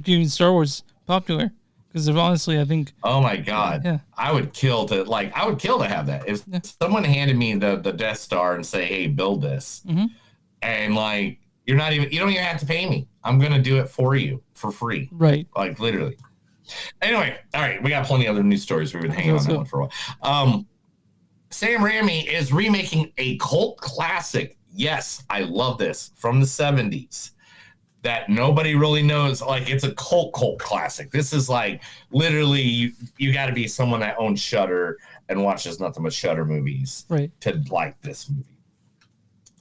keeping Star Wars popular. Because honestly, I think. Oh my God! I would kill to have that. If someone handed me the Death Star and say, "Hey, build this," and like you don't even have to pay me. I'm gonna do it for you for free. Right. Like literally. Anyway, all right, we got plenty of other news stories. We've been hanging on that one for a while. Sam Raimi is remaking a cult classic. Yes, I love this from the 70s. That nobody really knows. Like, it's a cult classic. This is like literally you got to be someone that owns Shudder and watches nothing but Shudder movies to like this movie.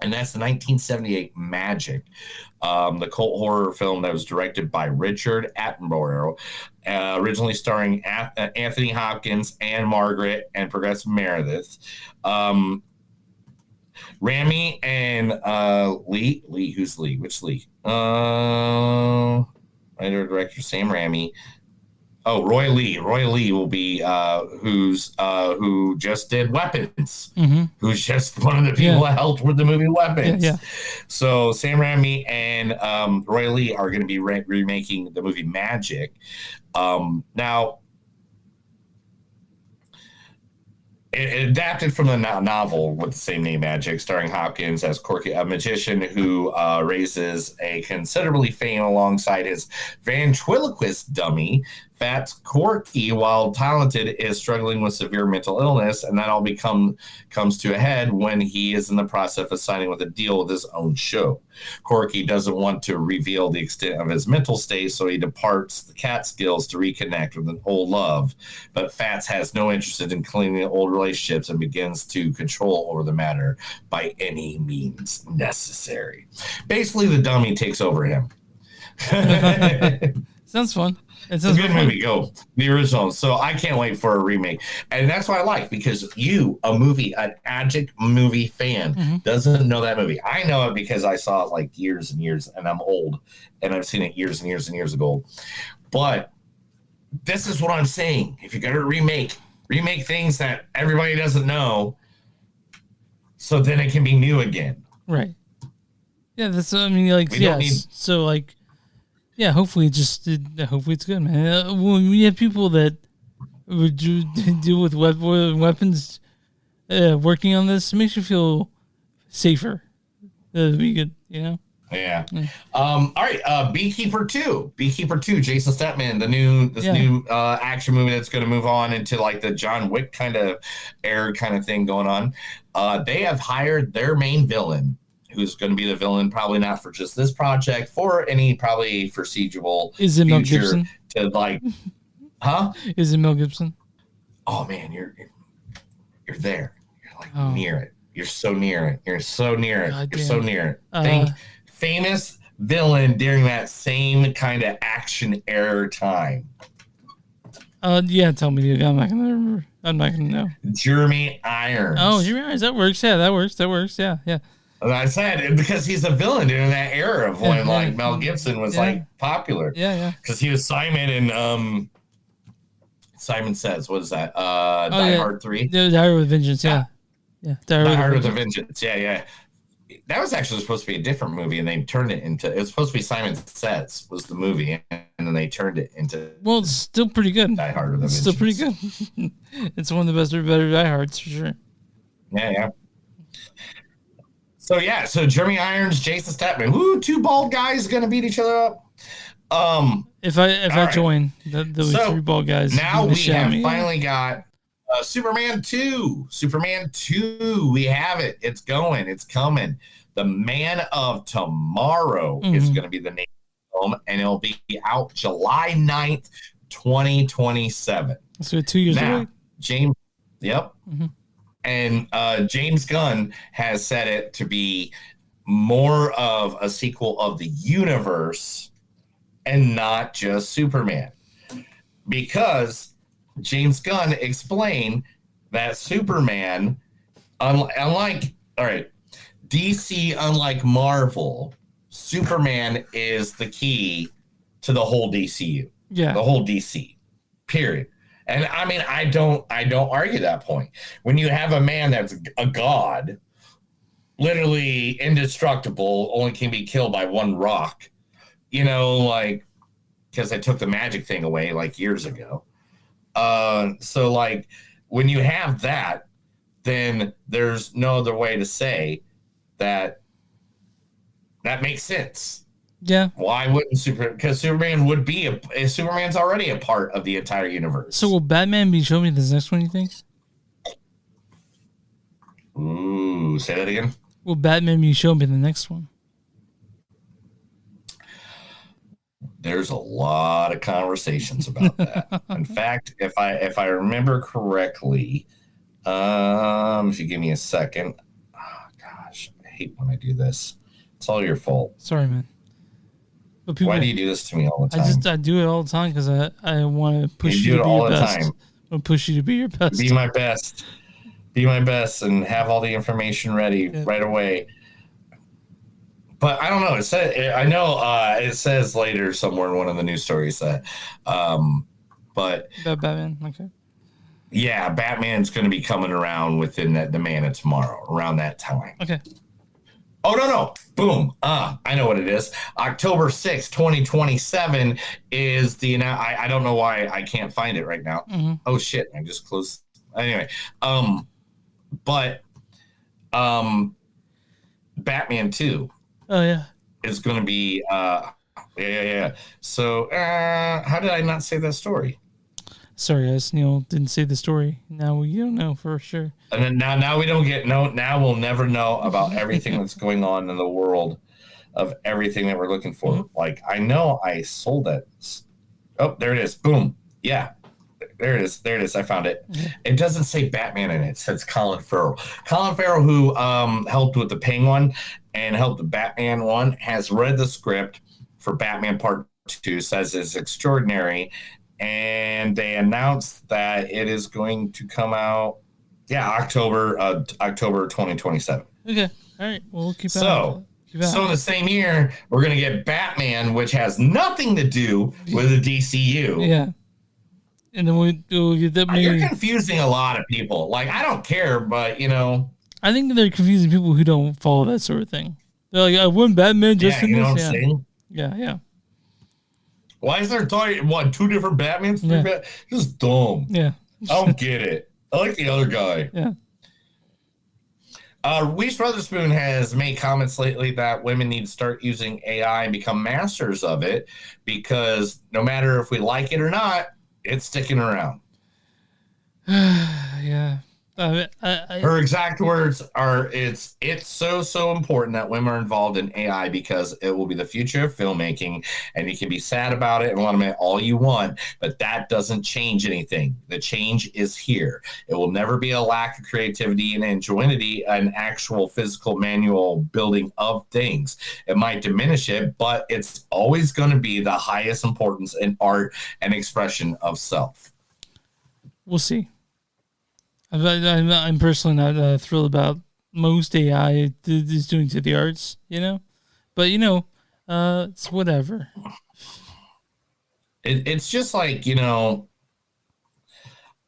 And that's the 1978 Magic, the cult horror film that was directed by Richard Attenborough, originally starring Anthony Hopkins and Margaret and Progressive Meredith. Rami and Lee. Who's Lee? Which Lee? Writer director Sam Raimi. Oh, Roy Lee. Roy Lee will be who just did Weapons. Who's just one of the people that helped with the movie Weapons. Yeah. So Sam Raimi and Roy Lee are going to be remaking the movie Magic. Now. It adapted from the novel with the same name, Magic, starring Hopkins as Corky, a magician who raises a considerably fame alongside his ventriloquist dummy. Fats Corky, while talented, is struggling with severe mental illness, and that all comes to a head when he is in the process of signing with a deal with his own show. Corky doesn't want to reveal the extent of his mental state, so he departs the Catskills to reconnect with an old love. But Fats has no interest in cleaning old relationships and begins to control over the matter by any means necessary. Basically, the dummy takes over him. Sounds fun. It's a good movie. Go the original. So I can't wait for a remake, and that's what I like because an Magic movie fan, doesn't know that movie. I know it because I saw it like years and years, and I'm old, and I've seen it years and years and years ago. But this is what I'm saying: if you're gonna remake things that everybody doesn't know, so then it can be new again. Right. Yeah. That's. I mean, like, yes. So like. Yeah, hopefully it's good, man. When we have people that would deal with weapons working on this, it makes you feel safer. That'd be good, you know? Yeah. All right. Beekeeper 2. Jason Statham, new action movie that's going to move on into like the John Wick kind of era kind of thing going on. They have hired their main villain, who's going to be the villain, probably not for just this project, for any probably foreseeable Is it Mel Gibson? To like, huh? Is it Mel Gibson? Oh man, you're there. You're like near it. You're so near it. You're so near it. God You're damn. so near it. Think famous villain during that same kind of action era time. Yeah, tell me. I'm not gonna remember. I'm not gonna know. Jeremy Irons. Oh, Jeremy Irons. That works. Yeah, that works. Yeah. And I said because he's a villain during that era of when like Mel Gibson was like popular. Yeah. Because he was Simon and Simon Says, what is that? Die Hard 3? Die Hard with Vengeance. Yeah. Die Hard with a Vengeance. Yeah. That was actually supposed to be a different movie, and they turned it into. It was supposed to be Simon Says was the movie, and then they turned it into. Well, it's still pretty good. Die Hard with a Vengeance. Still pretty good. It's one of the better Die Hards for sure. Yeah. So Jeremy Irons, Jason Statham. Woo, two bald guys gonna beat each other up. If I join those three bald guys, now we have finally got Superman 2. Superman 2. We have it. It's going. It's coming. The Man of Tomorrow is going to be the name of the film, and it'll be out July 9th, 2027. So 2 years away. James. Yep. And James Gunn has said it to be more of a sequel of the universe and not just Superman. Because James Gunn explained that Superman, unlike DC, unlike Marvel, Superman is the key to the whole DCU. Yeah. The whole DC. Period. And I mean, I don't argue that point. When you have a man that's a god, literally indestructible, only can be killed by one rock, like because they took the magic thing away like years ago. So like when you have that, then there's no other way to say that makes sense. Yeah. Why wouldn't because Superman would be Superman's already a part of the entire universe. So will Batman be showing me this next one, you think? Ooh, say that again. Will Batman be showing me the next one? There's a lot of conversations about that. In fact, if I remember correctly, if you give me a second, gosh, I hate when I do this. It's all your fault. Sorry, man. But people, why do you do this to me all the time? I do it all the time because I want to push you to be your best. I want to push you to be your best. Be my best. Be my best and have all the information ready right away. But I don't know. It says later somewhere in one of the news stories that, but Batman. Okay. Yeah, Batman's going to be coming around within the Man of Tomorrow around that time. Okay. Oh no! Boom! I know what it is. October 6th, 2027 is the. I don't know why I can't find it right now. Mm-hmm. Oh shit! I just closed. Anyway, but Batman 2. Oh yeah. Is going to be yeah. So how did I not say that story? Sorry, guys. Neil didn't say the story. Now we don't know for sure. And then now we don't get now we'll never know about everything that's going on in the world of everything that we're looking for. Mm-hmm. Like I know I sold that. Oh, there it is. Boom. Yeah. There it is. I found it. Mm-hmm. It doesn't say Batman in it. It says Colin Farrell. Colin Farrell, who helped with the Penguin and helped the Batman one, has read the script for Batman Part 2, says it's extraordinary. And they announced that it is going to come out, October 2027. Okay, all right. Well, we'll keep so in the same year, we're going to get Batman, which has nothing to do with the DCU. Yeah. And then we'll get that. You're confusing a lot of people. Like, I don't care, but, I think they're confusing people who don't follow that sort of thing. They're like, I won Batman just in this. Yeah. Yeah. Why is there two different Batmans? Yeah. Just dumb. Yeah. I don't get it. I like the other guy. Yeah. Reese Witherspoon has made comments lately that women need to start using AI and become masters of it because no matter if we like it or not, it's sticking around. Yeah. Her exact words are, it's so important that women are involved in AI because it will be the future of filmmaking, and you can be sad about it and lament all you want, but that doesn't change anything. The change is here. It will never be a lack of creativity and ingenuity, an actual physical manual building of things. It might diminish it, but it's always going to be the highest importance in art and expression of self. We'll see. I'm personally not thrilled about most AI is doing to the arts, but it's whatever. It's just like,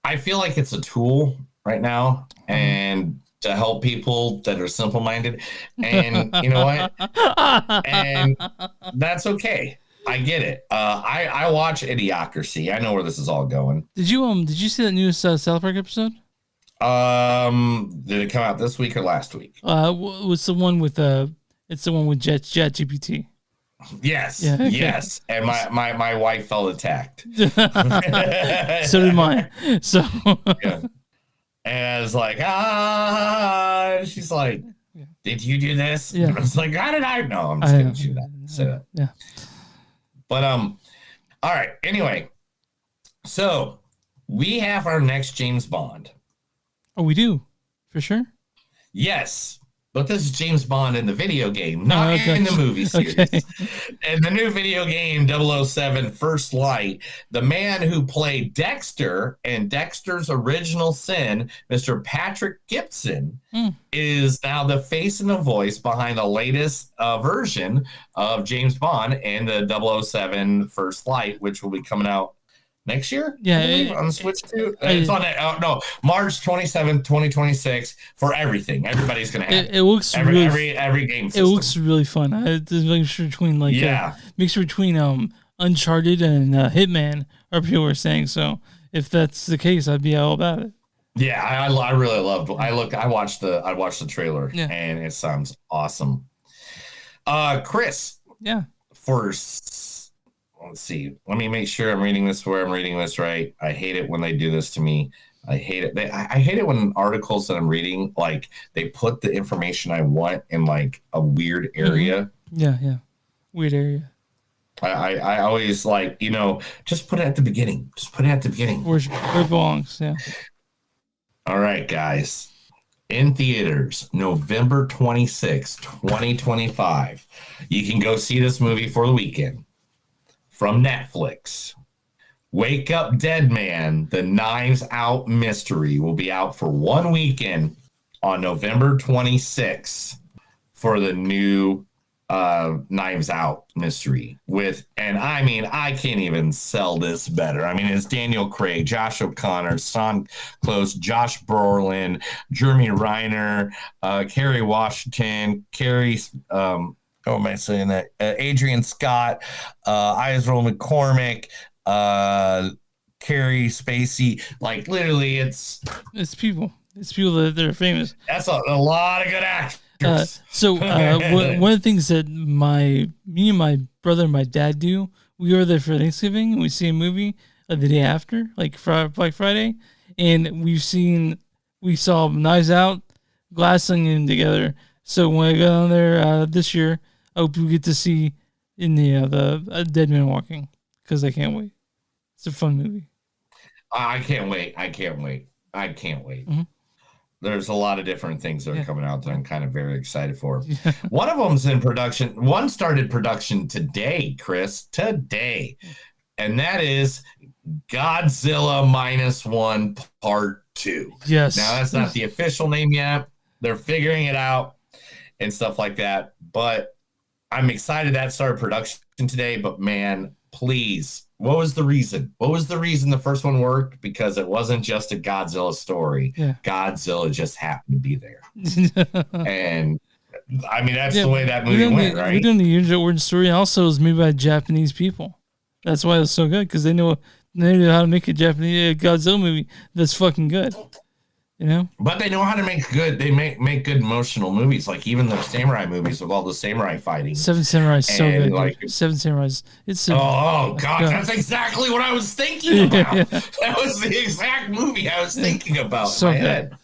I feel like it's a tool right now and to help people that are simple-minded, and you know what? And that's okay. I get it. I watch Idiocracy. I know where this is all going. Did you see that new South Park episode? Did it come out this week or last week? Was the one with it's the one with ChatGPT. Yes, Yeah, okay. yes. And my wife felt attacked. So did mine. So yeah. And I was like, she's like, did you do this? Yeah. I was like, how did I know? I'm just gonna shoot that. Say that. Yeah. But all right. Anyway, so we have our next James Bond. Oh, we do, for sure. Yes, but this is James Bond in the video game, not in the movie series. Okay. In the new video game 007 First Light, the man who played Dexter in Dexter's Original Sin, Mr. Patrick Gibson, is now the face and the voice behind the latest version of James Bond and the 007 First Light, which will be coming out next year? Yeah, on the Switch too. It's on March 27th, 2026 for everything. Everybody's gonna have it looks every game system. It looks really fun. It's a mixture between mixture between Uncharted and Hitman, or people were saying. So if that's the case, I'd be all about it. Yeah, I really loved. I watched the trailer and it sounds awesome. Chris. Yeah. Let's see. Let me make sure I'm reading this where I'm reading this right. I hate it when they do this to me. I hate it. I hate it when articles that I'm reading, like they put the information I want in like a weird area. Yeah. Weird area. I always like, just put it at the beginning. Just put it at the beginning. Where it belongs. Yeah. All right, guys. In theaters, November 26, 2025. You can go see this movie for the weekend. From Netflix, Wake Up Dead Man, the Knives Out mystery will be out for 1 weekend on November 26th for the new Knives Out mystery I can't even sell this better. I mean, it's Daniel Craig, Josh O'Connor, Son Close, Josh Brolin, Jeremy Reiner, Kerry Washington, how am I saying that? Adrian Scott, Israel McCormick, Carrie Spacey. Like literally, it's people. It's people that are famous. That's a lot of good actors. One of the things that me and my brother and my dad do, we go there for Thanksgiving and we see a movie the day after, like Friday, and we saw Knives Out, Glass Onion together. So when I go down there this year, I hope we get to see in the Dead Man Walking, because I can't wait. It's a fun movie. I can't wait. Mm-hmm. There's a lot of different things that are coming out that I'm kind of very excited for. One of them's in production. One started production today, Chris. Today. And that is Godzilla -1 Part 2. Yes. Now, that's not the official name yet. They're figuring it out and stuff like that. But I'm excited that started production today. But, man, please, what was the reason? What was the reason the first one worked? Because it wasn't just a Godzilla story. Yeah. Godzilla just happened to be there. And, I mean, that's the way that movie went, right? We're doing the usual origin story. Also, it was made by Japanese people. That's why it's so good, because they know how to make a Japanese Godzilla movie that's fucking good. You know? But they know how to make good. They make good emotional movies, like even the samurai movies with all the samurai fighting. Seven Samurai is so good. Like, Seven Samurais. It's God, that's exactly what I was thinking about. Yeah. That was the exact movie I was thinking about in my head.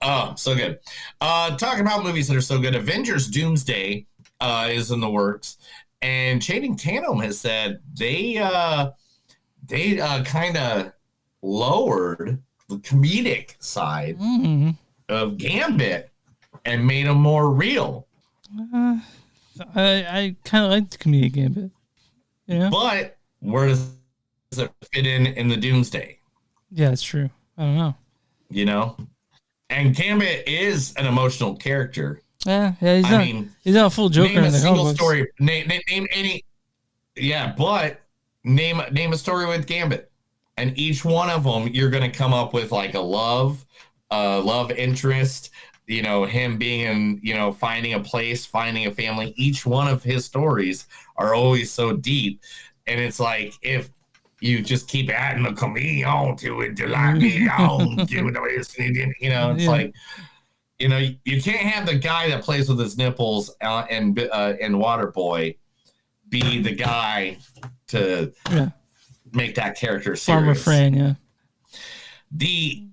Oh, so good. Talking about movies that are so good, Avengers Doomsday is in the works, and Channing Tatum has said they kind of lowered the comedic side of Gambit and made him more real. I kind of like the comedic Gambit. Yeah. But where does it fit in the Doomsday? Yeah, that's true. I don't know. You know? And Gambit is an emotional character. Yeah, he's not a full Joker name in the a single comic story. Name any. Yeah, but name a story with Gambit. And each one of them, you're going to come up with like a love interest, you know, him being, you know, finding a place, finding a family. Each one of his stories are always so deep. And it's like, if you just keep adding a chameleon to it, to like it on, you know, it's like, you know, you can't have the guy that plays with his nipples and Waterboy be the guy to make that character serious. Farmer Fran, yeah. The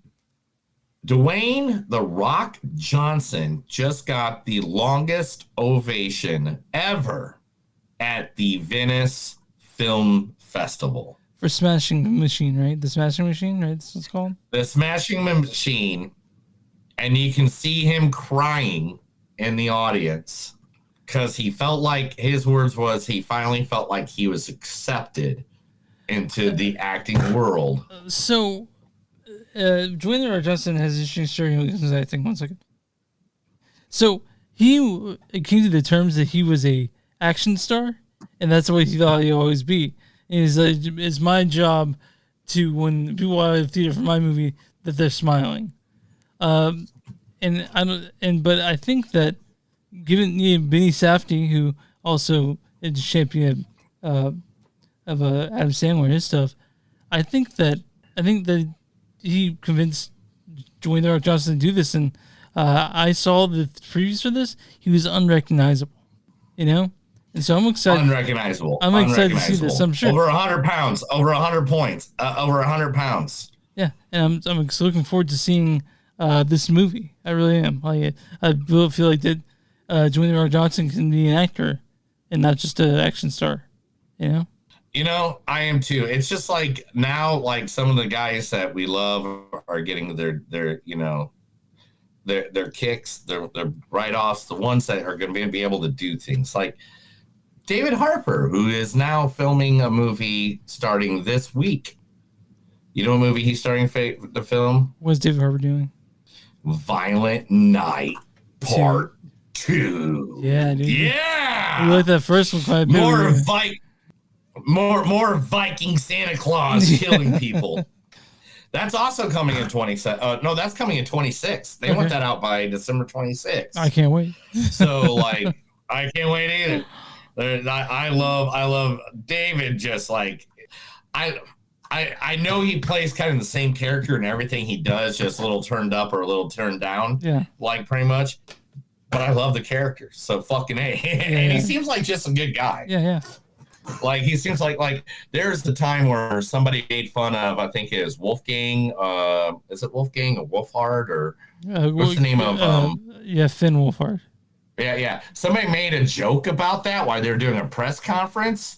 Dwayne "The Rock" Johnson just got the longest ovation ever at the Venice Film Festival. For Smashing Machine, right? The Smashing Machine, right? That's what it's called? The Smashing Machine. And you can see him crying in the audience because he felt like, his words was, he finally felt like he was accepted into the acting world. So, Dwayne "The Rock" Johnson has an interesting story. I think 1 second. So he came to the terms that he was a action star, and that's what he thought he'd always be. And he's like, it's my job to, when people walk out of the theater for my movie, that they're smiling. But I think that given Benny Safdie, who also is a champion of Adam Sandler and his stuff, I think that he convinced Dwayne "The Rock" Johnson to do this, and I saw the previews for this. He was unrecognizable, you know, and so I'm excited. Unrecognizable. I'm excited to see this. I'm sure over 100 pounds, over 100 points, over 100 pounds. Yeah, and I'm looking forward to seeing this movie. I really am. I really feel like that Dwayne "The Rock" Johnson can be an actor and not just an action star, you know. You know, I am too. It's just like now, like some of the guys that we love are getting their you know, their kicks, their write-offs, the ones that are going to be able to do things. Like David Harper, who is now filming a movie starting this week. You know what movie he's starting to film? What's David Harper doing? Violent Night Part 2. Yeah, dude. Yeah! You like that first one quite a bit. More Viking Santa Claus killing people. That's also coming in 27. No, that's coming in 26. They want that out by December 26th. I can't wait. So like, I can't wait either. I love David. Just like I know he plays kind of the same character in everything he does, just a little turned up or a little turned down. Yeah, like pretty much. But I love the character, so fucking A. And he seems like just a good guy. Yeah. Like he seems like there's the time where somebody made fun of, I think it is Wolfgang. Is it Wolfgang or Wolfhard or what's the name of? Finn Wolfhard. Yeah. Somebody made a joke about that while they were doing a press conference,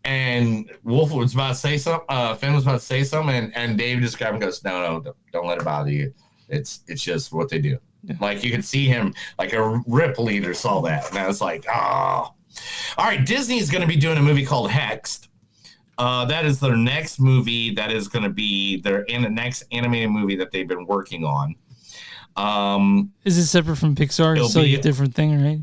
and Wolf was about to say something. Finn was about to say something, and Dave just grabbed him and goes, "No, don't let it bother you. It's just what they do." Yeah. Like you could see him, like a rip leader saw that, and I was like, "Oh." All right, Disney's going to be doing a movie called Hexed. That is their next movie. That is going to be their next animated movie that they've been working on. Is it separate from Pixar? It's like a different thing, right?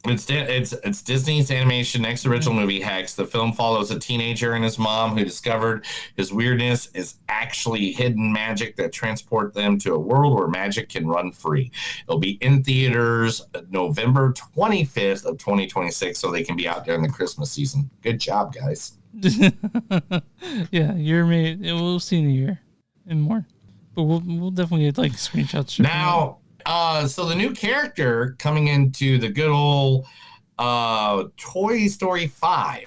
It's Disney's animation next original movie, Hex. The film follows a teenager and his mom who discovered his weirdness is actually hidden magic that transport them to a world where magic can run free. It'll be in theaters November 25th of 2026, so they can be out during the Christmas season. Good job, guys. Yeah, you're made. We'll see in a year and more, but we'll definitely get like screenshots. Now, so the new character coming into the good old Toy Story 5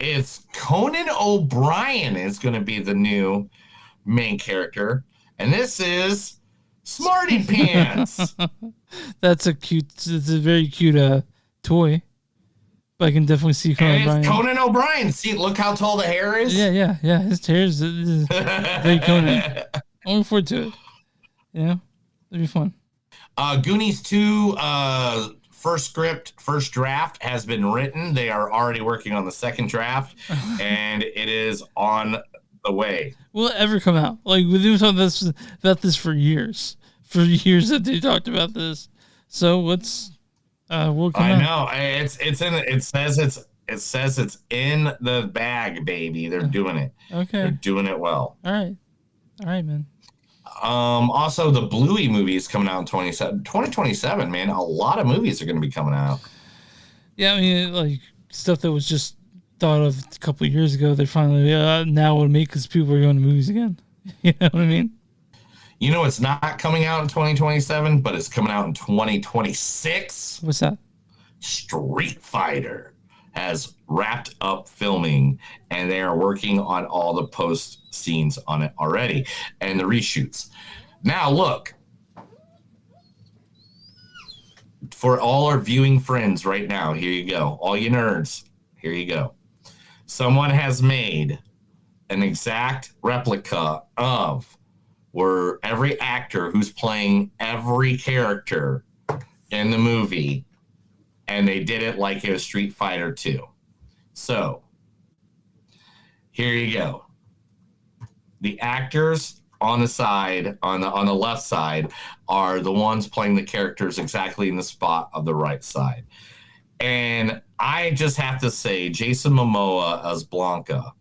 is Conan O'Brien is going to be the new main character, and this is Smarty Pants. That's a cute. It's a very cute toy. But I can definitely see Conan O'Brien. Conan O'Brien. See, look how tall the hair is. Yeah. His hair is very Conan. I'm looking forward to it. Yeah, it'll be fun. Goonies 2 first draft has been written. They are already working on the second draft, and it is on the way. Will it ever come out? Like we've been talking about this for years. For years that they talked about this. So what's will come out? I know it's in. It says it's in the bag, baby. They're doing it. Okay, they're doing it well. All right, man. Also, the Bluey movie is coming out in 2027, man. A lot of movies are going to be coming out. Yeah, I mean, like stuff that was just thought of a couple of years ago. They finally now will make because people are going to movies again. You know what I mean? You know, it's not coming out in 2027, but it's coming out in 2026. What's that? Street Fighter has wrapped up filming, and they are working on all the post scenes on it already and the reshoots. Now, look, for all our viewing friends right now, here you go. All you nerds, here you go. Someone has made an exact replica of where every actor who's playing every character in the movie, and they did it like it was Street Fighter 2. So, here you go. The actors on the side, on the left side, are the ones playing the characters exactly in the spot of the right side. And I just have to say, Jason Momoa as Blanca.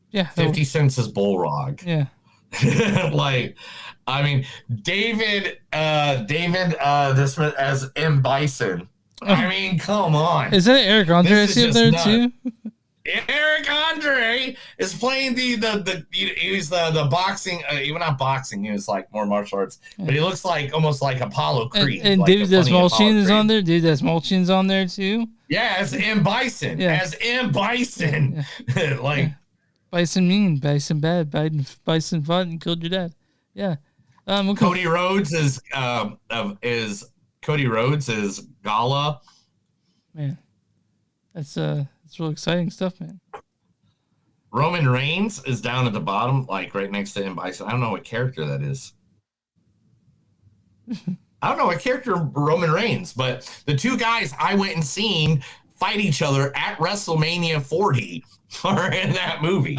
Yeah. 50 Cent as Bullrog. Yeah. Like, I mean, David this as M. Bison. I mean, come on. Is that Eric Andre I see up there too? Eric Andre is playing he's the boxing, even not boxing, he was like more martial arts, but he looks like almost like Apollo Creed. And like David Desmalchian is on there. David Desmalchian's on there too. Yeah, as M. Bison. Yeah. As M. Bison. Yeah. Like Bison mean, Bison bad, Bison fought and killed your dad. Yeah. Cody Rhodes is Cody Rhodes is Gala. Man, that's real exciting stuff, man. Roman Reigns is down at the bottom, like right next to M. Bison. I don't know what character that is. I don't know what character Roman Reigns, but the two guys I went and seen fight each other at WrestleMania 40 are in that movie.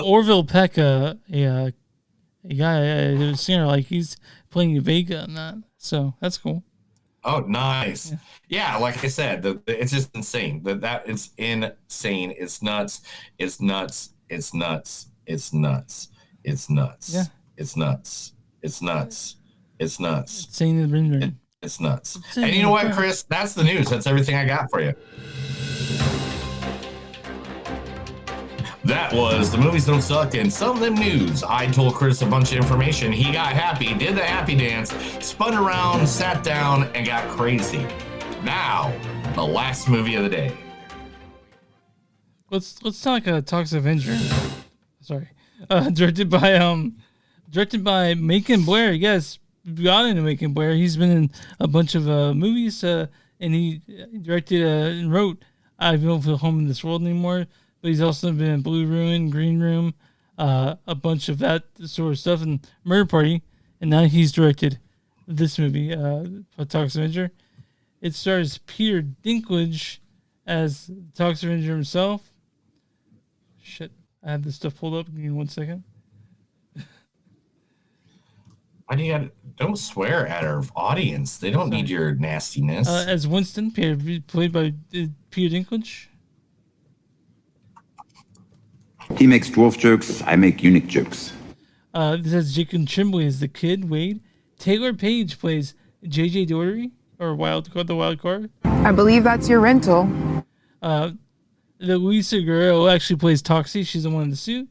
Orville Peck, a guy, a singer, like he's playing Vega in that, so that's cool. Oh, nice. Yeah, like I said, it's just insane. That it's insane. It's nuts. It's nuts. It's nuts. It's nuts. It's nuts. Yeah. It's nuts. It's nuts. It's nuts. Insane. It's nuts. And you know what, Chris? That's the news. That's everything I got for you. That was The Movies Don't Suck and Some of Them News. I told Chris a bunch of information. He got happy, did the happy dance, spun around, sat down, and got crazy. Now, the last movie of the day. Let's talk Toxic Avenger. Sorry. Directed by Macon Blair. You guys got into Macon Blair. He's been in a bunch of movies, and he directed and wrote I Don't Feel Home in This World Anymore. But he's also been in Blue Ruin, Green Room, a bunch of that sort of stuff, and Murder Party. And now he's directed this movie, Toxic Avenger. It stars Peter Dinklage as Toxic Avenger himself. Shit, I have this stuff pulled up. Give me 1 second. Don't swear at our audience. They don't need your nastiness. As Winston, played by Peter Dinklage. He makes dwarf jokes, I make eunuch jokes. This has Jacob Tremblay as the kid, Wade. Taylor Page plays JJ Doherty, or the wild card. I believe that's your rental. The Luisa Guerrero actually plays Toxie. She's the one in the suit.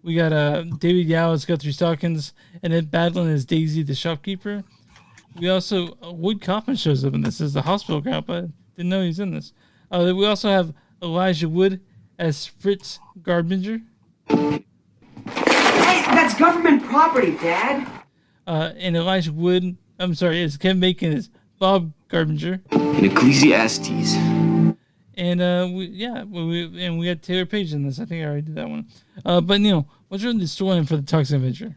We got David Yao as Guthrie Stockins, and then Badland as Daisy, the shopkeeper. We also Wood Kaufman shows up in this as the hospital cop. I didn't know he's in this. We also have Elijah Wood as Fritz Garbinger. Hey, that's government property, Dad. And Elijah Wood, I'm sorry, is Kevin Bacon as Bob Garbinger. And Ecclesiastes. And we got Taylor Page in this. I think I already did that one. But Neil, what's really the storyline for the Toxic Avenger?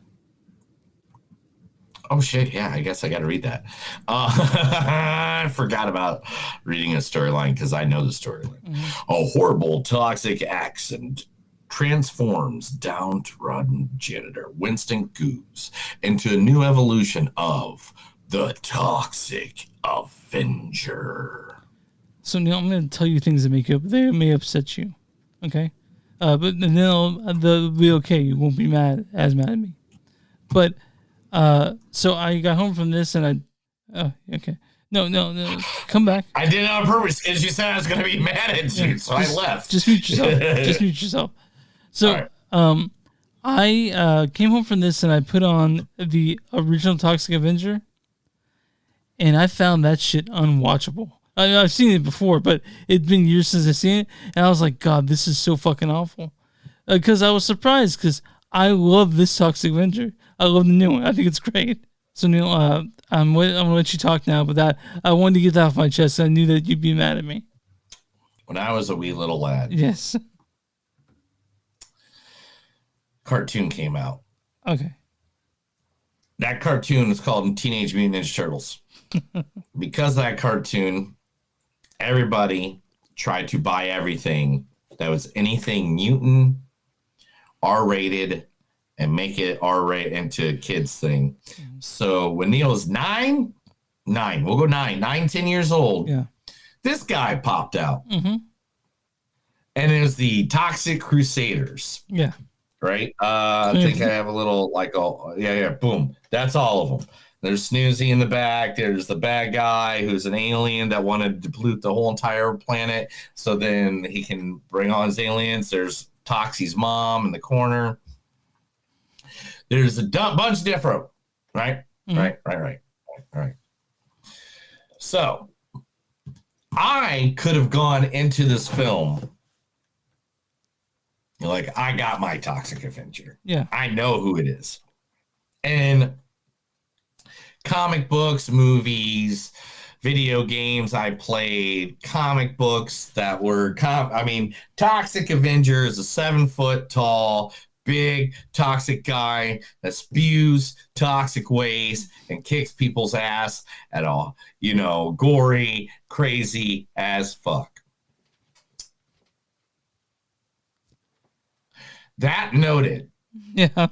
Oh shit! Yeah, I guess I got to read that. I forgot about reading a storyline because I know the storyline. Mm-hmm. A horrible toxic accident transforms downtrodden janitor Winston Goose into a new evolution of the Toxic Avenger. So Neil, I'm going to tell you things that may upset you, okay? But Neil, they'll be okay. You won't be as mad at me. But so I got home from this and okay. No, come back. I did it on purpose because you said I was going to be mad at you, so I left. Just mute yourself. So, right. I came home from this and I put on the original Toxic Avenger, and I found that shit unwatchable. I've seen it before, but it's been years since I've seen it, and I was like, God, this is so fucking awful. Because I was surprised, because I love this Toxic Avenger. I love the new one. I think it's great. So, Neil, I'm going to let you talk now, but that I wanted to get that off my chest. I knew that you'd be mad at me. When I was a wee little lad. Yes. Cartoon came out. Okay. That cartoon was called Teenage Mutant Ninja Turtles. Because of that cartoon, everybody tried to buy everything that was anything mutant, R-rated, and make it R-rated into a kid's thing. Mm-hmm. So when Neil was 10 years old, this guy popped out. Mm-hmm. And it was the Toxic Crusaders. Yeah. Right? I think I have a little, boom. That's all of them. There's Snoozy in the back. There's the bad guy who's an alien that wanted to pollute the whole entire planet so then he can bring on his aliens. There's Toxie's mom in the corner. There's a bunch of different, right? Mm-hmm. Right. So I could have gone into this film like, I got my Toxic Avenger. Yeah. I know who it is. And comic books, movies, video games I played, comic books that were, Toxic Avenger is a 7-foot tall, big toxic guy that spews toxic waste and kicks people's ass at all, gory, crazy as fuck. That noted. Yeah.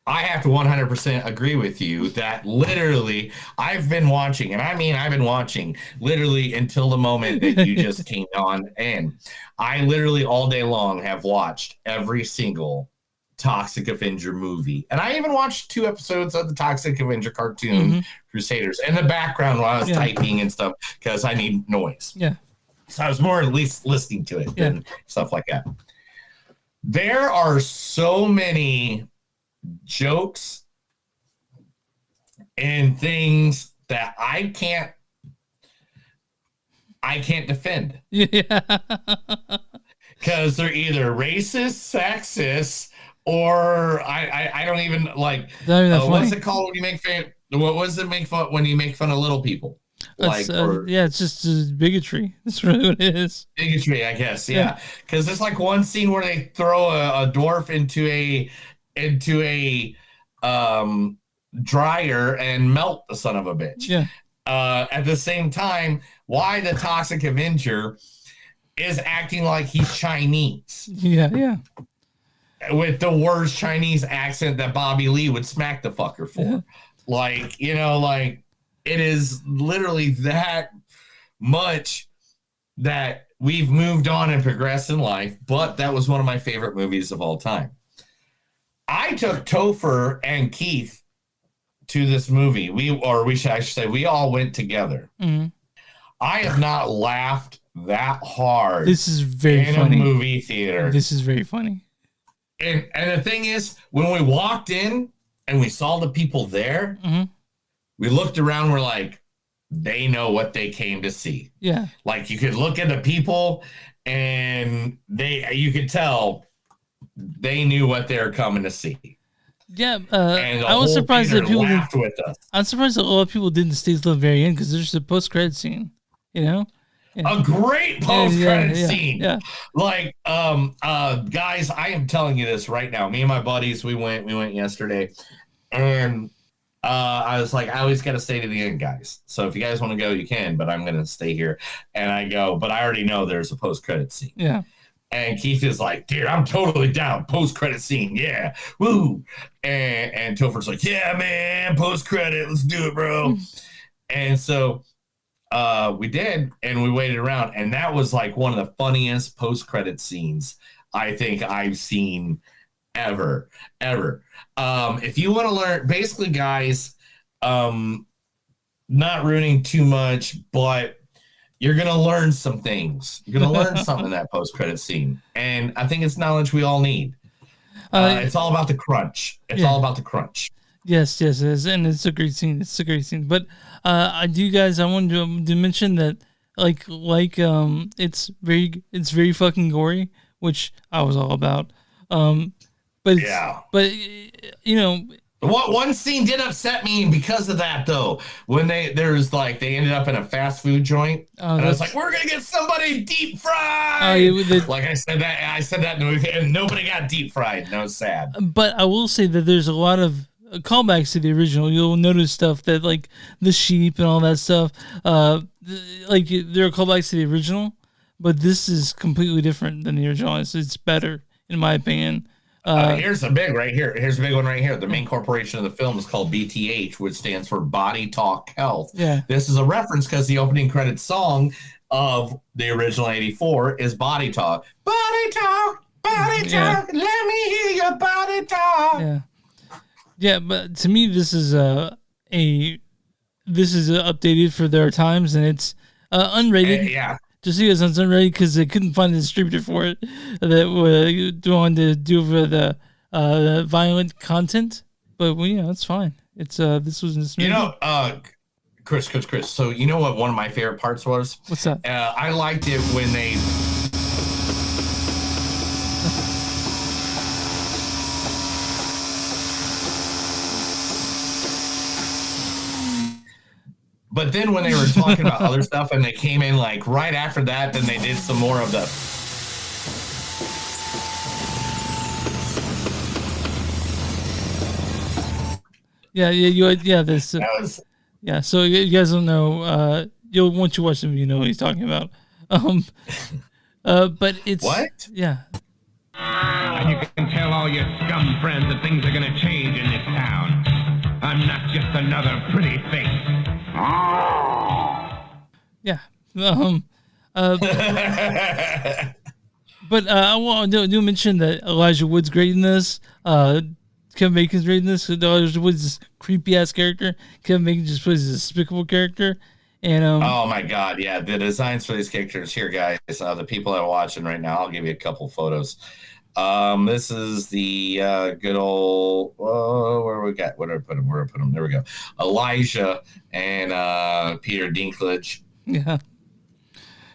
I have to 100% agree with you that literally I've been watching, and I've been watching literally until the moment that you just came on. And I literally all day long have watched every single Toxic Avenger movie. And I even watched 2 episodes of the Toxic Avenger cartoon, Crusaders, in the background while I was typing and stuff because I need noise. Yeah. So I was more at least listening to it and stuff like that. There are so many jokes and things that I can't defend. Yeah. Because they're either racist, sexist, or I don't even like. What's it called when you make fun? What was it make fun when you make fun of little people? It's just bigotry. That's really what it is. Bigotry, I guess. Yeah, because there's like one scene where they throw a dwarf into a dryer and melt the son of a bitch. Yeah. At the same time, why the Toxic Avenger is acting like he's Chinese. Yeah. With the worst Chinese accent that Bobby Lee would smack the fucker for. Yeah. It is literally that much that we've moved on and progressed in life, but that was one of my favorite movies of all time. I took Topher and Keith to this movie. We all went together. Mm-hmm. I have not laughed that hard. This is very in funny. a movie theater. This is very funny. And the thing is, when we walked in and we saw the people there, we looked around. We're like, they know what they came to see. Yeah. Like you could look at the people, and you could tell they knew what they were coming to see. Yeah, And the I was whole surprised that theater people laughed didn't. with us. I'm surprised that a lot of people didn't stay till the very end because there's a post-credit scene. You know, A great post-credit yeah, scene. yeah. Like, guys, I am telling you this right now. Me and my buddies, we went yesterday, and I was like, I always got to stay to the end, guys. So if you guys want to go, you can, but I'm going to stay here. And I go, but I already know there's a post-credit scene. Yeah. And Keith is like, dude, I'm totally down. Post-credit scene. Yeah. Woo. And Topher's like, yeah, man, post-credit. Let's do it, bro. And so we did, and we waited around. And that was like one of the funniest post-credit scenes I think I've seen ever. If you want to learn, basically, guys, not ruining too much, but you're going to learn some things. You're going to learn something in that post-credit scene. And I think it's knowledge we all need. It's all about the crunch. It's all about the crunch. Yes, it is. And it's a great scene. But I wanted to mention that it's very fucking gory, which I was all about. But you know, one scene did upset me because of that though. When they ended up in a fast food joint, and I was like, we're gonna get somebody deep fried. Like I said that in the movie, and nobody got deep fried. And I was sad. But I will say that there's a lot of callbacks to the original. You'll notice stuff that like the sheep and all that stuff. Like there are callbacks to the original, but this is completely different than the original. It's better in my opinion. Here's a big right here. Here's a big one right here. The main corporation of the film is called BTH, which stands for Body Talk Health. Yeah. This is a reference because the opening credits song of the original 84 is Body Talk. Body Talk, Body Talk. Let me hear your body talk. Yeah. Yeah, but to me, this is updated for their times, and it's unrated. Yeah. Just so you guys know, it's unrated because they couldn't find a distributor for it that wanted to do for the violent content. But it's fine. It's this was this movie. Chris. So you know what one of my favorite parts was? What's that? I liked it when they. But then when they were talking about other stuff and they came in like right after that, then they did some more of the. This. So you guys don't know. Once you watch the movie, you know what he's talking about. But it's what? Yeah. And you can tell all your scum friends that things are going to change in this town. I'm not just another pretty face. Yeah. But I want to mention that Elijah Wood's great in this. Kevin Bacon's great in this. Elijah Wood's this creepy ass character. Kevin Bacon just plays a despicable character. And oh my god, yeah, the designs for these characters here, guys. The people that are watching right now, I'll give you a couple photos. This is the good old where did I put him? There we go. Elijah and Peter Dinklage. Yeah.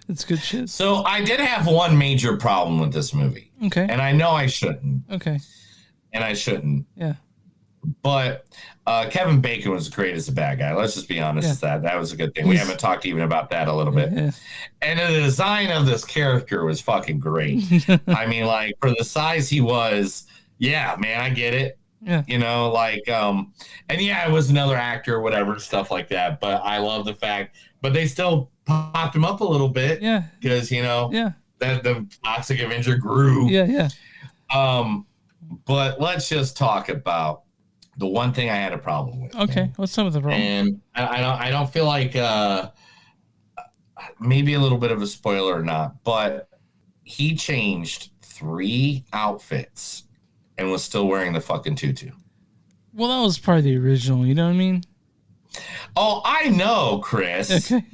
It's good shit. So I did have one major problem with this movie. Okay. And I know I shouldn't. Okay. And I shouldn't. Yeah. But Kevin Bacon was great as a bad guy. Let's just be honest. Yeah. That was a good thing. We haven't talked even about that a little bit. Yeah. And the design of this character was fucking great. I mean, like, for the size he was, yeah, man, I get it. Yeah. You know, like, and yeah, it was another actor or whatever, stuff like that. But I love the fact, but they still popped him up a little bit. Yeah. Because, yeah. that the Toxic Avenger grew. Yeah. But let's just talk about the one thing I had a problem with. Okay, what's some of the problem? And I don't feel like maybe a little bit of a spoiler or not, but he changed 3 outfits and was still wearing the fucking tutu. Well, that was part of the original. You know what I mean? Oh, I know, Chris. Okay.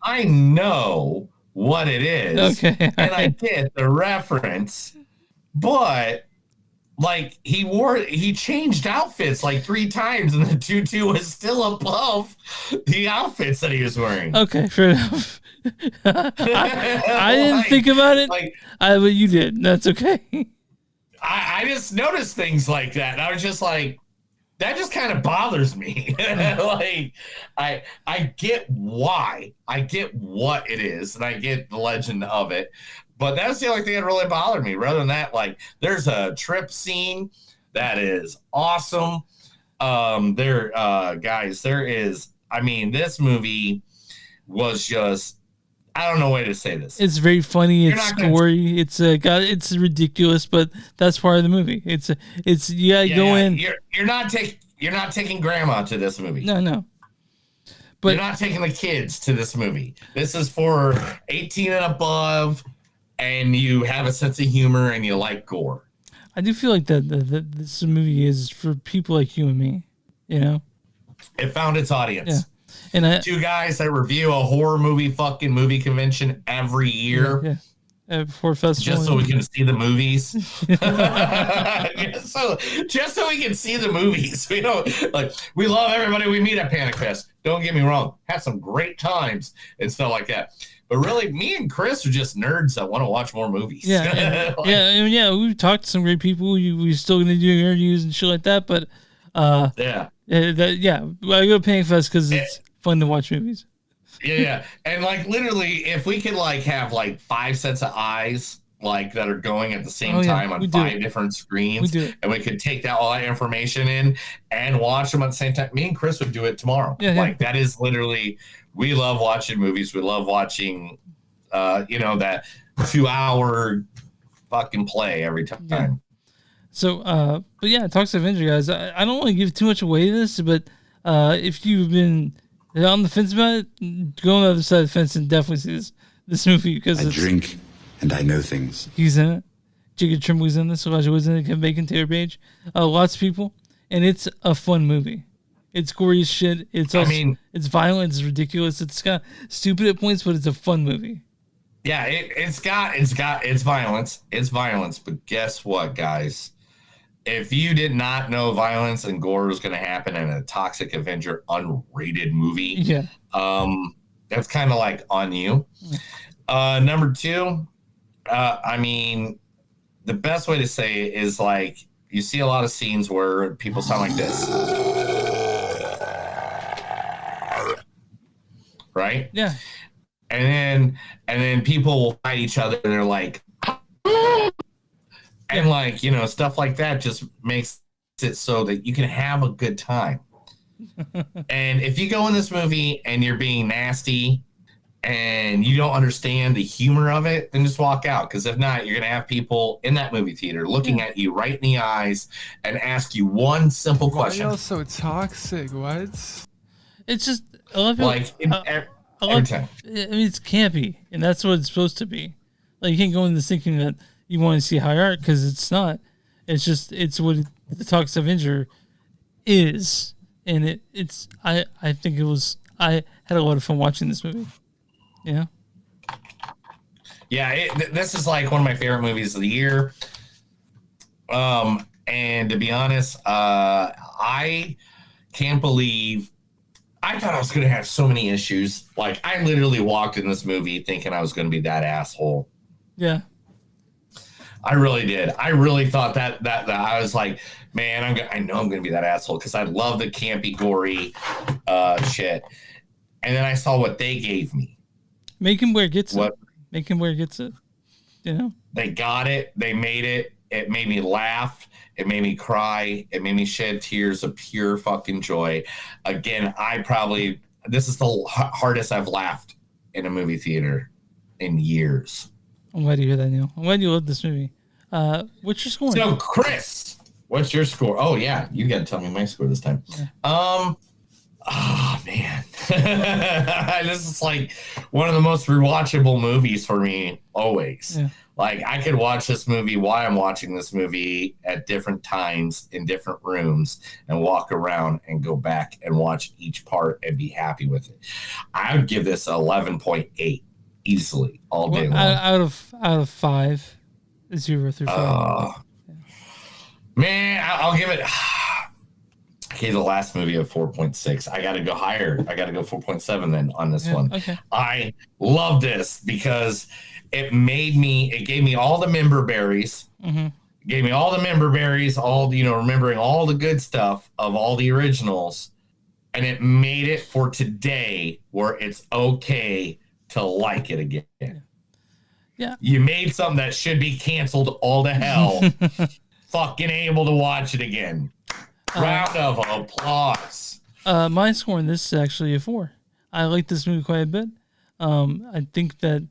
I know what it is. Okay. And I get the reference, but like he changed outfits like 3 times and the tutu was still above the outfits that he was wearing. Okay, fair enough. I didn't think about it. But you did. That's okay. I just noticed things like that. And I was just like, that just kind of bothers me. Like, I get why. I get what it is, and I get the legend of it. But that's the only thing that really bothered me. Rather than that, like, there's a trip scene that is awesome. This movie was just, I don't know way to say this. It's very funny. It's gory. It's ridiculous, but that's part of the movie. You're not taking grandma to this movie. No. But you're not taking the kids to this movie. This is for 18 and above, and you have a sense of humor and you like gore. I do feel like that this movie is for people like you and me. You know, it found its audience. Yeah. And 2 guys that review a horror movie fucking movie convention every year. Yeah. For festival. Just so we can see the movies. just so we can see the movies. We love everybody we meet at Panic Fest. Don't get me wrong. Had some great times and stuff like that. But really, me and Chris are just nerds that want to watch more movies. Yeah. We've talked to some great people. We're still going to do interviews and shit like that. But I go to Panic Fest because it's fun to watch movies. Yeah. And like literally, if we could like have like 5 sets of eyes like that are going at the same time on 5 different screens, and we could take all that information in and watch them at the same time, me and Chris would do it tomorrow. That is literally, we love watching movies. We love watching that 2-hour fucking play every time. Yeah. So but yeah, Toxic Avenger, guys. I don't want to give too much away to this, but if you've been on the fence about it, go on the other side of the fence and definitely see this movie because I drink and I know things. He's in it. Jigga Trimble's in this. Elijah was in it. Kevin Bacon, Taylor Page. Lots of people, and it's a fun movie. It's gory as shit. It's it's violent. It's ridiculous. It's kind of stupid at points, but it's a fun movie. Yeah, it's violence. It's violence. But guess what, guys? If you did not know violence and gore was going to happen in a Toxic Avenger unrated movie, that's kind of like on you. Number 2, the best way to say it is like you see a lot of scenes where people sound like this, right? Yeah. And then people will fight each other and they're like, and like, stuff like that just makes it so that you can have a good time. And if you go in this movie and you're being nasty and you don't understand the humor of it, then just walk out. Because if not, you're going to have people in that movie theater looking at you right in the eyes and ask you one simple question. Why are y'all so toxic? What? It's just, I love it. Every time. It's campy, and that's what it's supposed to be. Like, you can't go into this thinking that you want to see high art, because it's not. It's what the Toxic Avenger is. And I think it was, I had a lot of fun watching this movie. Yeah. Yeah, this is like one of my favorite movies of the year. And to be honest, I can't believe, I thought I was going to have so many issues. Like, I literally walked in this movie thinking I was going to be that asshole. Yeah. I really did. I really thought that I was like, man, I know I'm going to be that asshole because I love the campy, gory shit. And then I saw what they gave me. Macon Blair gets it. Macon Blair gets it. You know? They got it. They made it. It made me laugh. It made me cry. It made me shed tears of pure fucking joy. Again, this is the hardest I've laughed in a movie theater in years. I'm glad to hear that, Neil. I'm glad you love this movie. What's your score? So, Chris, what's your score? Oh, yeah. You got to tell me my score this time. Yeah. Oh, man. This is like one of the most rewatchable movies for me always. Like, I could watch this movie while I'm watching this movie at different times in different rooms and walk around and go back and watch each part and be happy with it. I would give this 11.8 easily all day long. Out of 5, 0 through 5. Man, I'll give it. Okay, the last movie of 4.6. I got to go higher. I got to go 4.7 then on this one. Okay. I love this because it gave me all the member berries. Mm-hmm. Gave me all the member berries, remembering all the good stuff of all the originals. And it made it for today where it's okay to like it again. Yeah. You made something that should be canceled all to hell. Fucking able to watch it again. Round of applause. My score on this is actually a 4. I like this movie quite a bit. I think that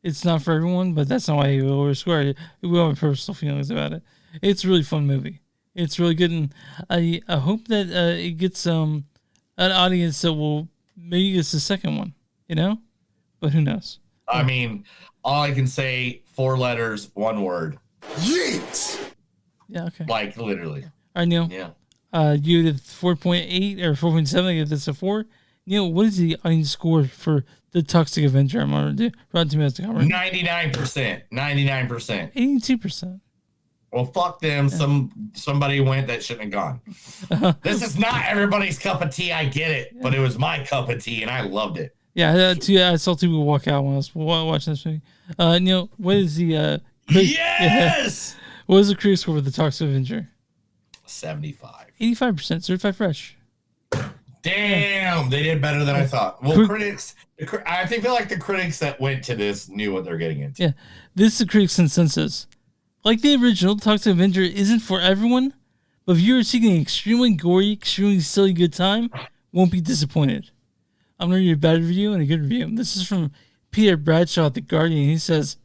it's not for everyone, but that's not why I will score it. We have personal feelings about it. It's a really fun movie. It's really good, and I hope that it gets an audience that will maybe it's the second one, But who knows? I mean, all I can say, 4 letters, 1 word. Yeet! Yeah, okay. Like, literally. All right, Neil. Yeah. You did 4.8 or 4.7. I give this a 4. Neil, what is the audience score for the Toxic Avenger? I'm on Rotten Tomatoes. 99%. 99%. 82%. Well, fuck them. Somebody went that shouldn't have gone. This is not everybody's cup of tea. I get it, but it was my cup of tea, and I loved it. Yeah, I saw 2 people walk out when I was watching this movie. Neil, what is the yes? What is the critic score for the Toxic Avenger? 75. 85%. Certified fresh. Damn, they did better than I thought. Well, critics, I feel like the critics that went to this knew what they're getting into. Yeah, this is the critics' consensus. Like the original, Toxic Avenger isn't for everyone, but viewers seeking an extremely gory, extremely silly good time won't be disappointed. I'm going to read a bad review and a good review. This is from Peter Bradshaw at The Guardian. He says,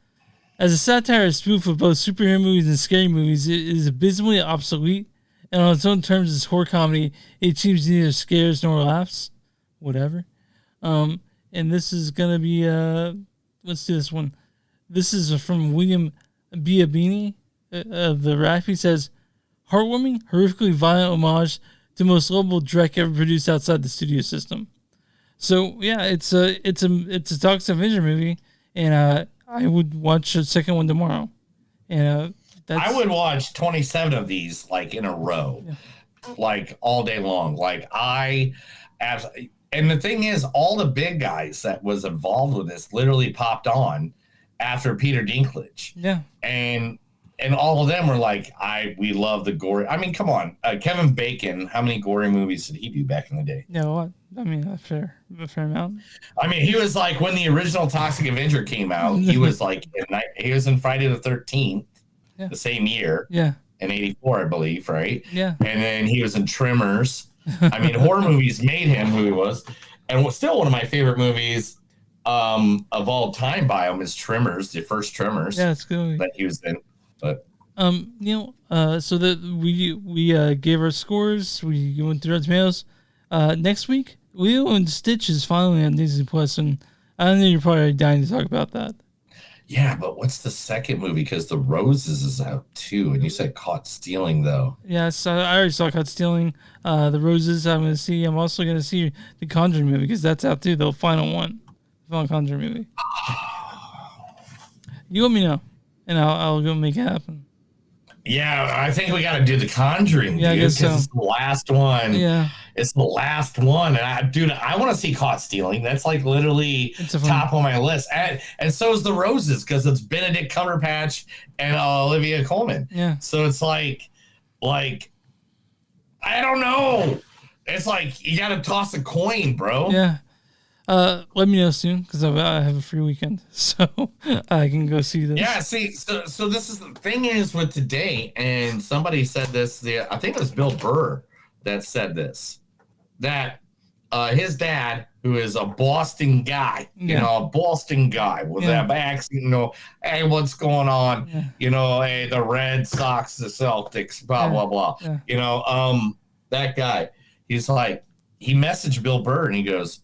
as a satire spoof of both superhero movies and scary movies, it is abysmally obsolete, and on its own terms, as horror comedy, it achieves neither scares nor laughs. Whatever. And this is going to be, let's do this one. This is from William Biabini of The Wrap. He says, heartwarming, horrifically violent homage to the most lovable Drek ever produced outside the studio system. So yeah, it's a Toxic Avenger movie, and I would watch a second one tomorrow. And I would watch 27 of these like in a row, like all day long. Like and the thing is, all the big guys that was involved with this literally popped on after Peter Dinklage. Yeah, and all of them were like, we love the gory. I mean, come on, Kevin Bacon. How many gory movies did he do back in the day? Yeah, what? I mean, a fair amount. I mean, he was like when the original Toxic Avenger came out. He was like he was in Friday the 13th, the same year. Yeah, in '84, I believe, right? Yeah, and then he was in Tremors. I mean, horror movies made him who he was, and what's still one of my favorite movies of all time by him is Tremors, the first Tremors. Yeah, it's good that he was in. But so that we gave our scores, we went through our tomatoes. Next week, Leo and Stitch is finally on Disney Plus, and I know you're probably dying to talk about that. Yeah, but what's the second movie? Because The Roses is out too, and you said Caught Stealing though. Yes, I already saw Caught Stealing. The Roses I'm going to see. I'm also going to see the Conjuring movie because that's out too. The final one, the final Conjuring movie. You let me know, and I'll go make it happen. Yeah, I think we got to do the Conjuring. Yeah, dude, I guess so. It's the last one. Yeah, it's the last one, and I want to see Caught Stealing. That's like literally top on my list, and so is The Roses because it's Benedict Cumberbatch and Olivia Colman. Yeah, so it's like I don't know. It's like you got to toss a coin, bro. Yeah. Let me know soon because I have a free weekend, so I can go see this. Yeah, see, so this is the thing is with today, and somebody said this. I think it was Bill Burr that said this, that his dad, who is a Boston guy, a Boston guy with that accent, hey, what's going on? Yeah. Hey, the Red Sox, the Celtics, blah blah blah. Yeah. That guy, he's like, he messaged Bill Burr and he goes,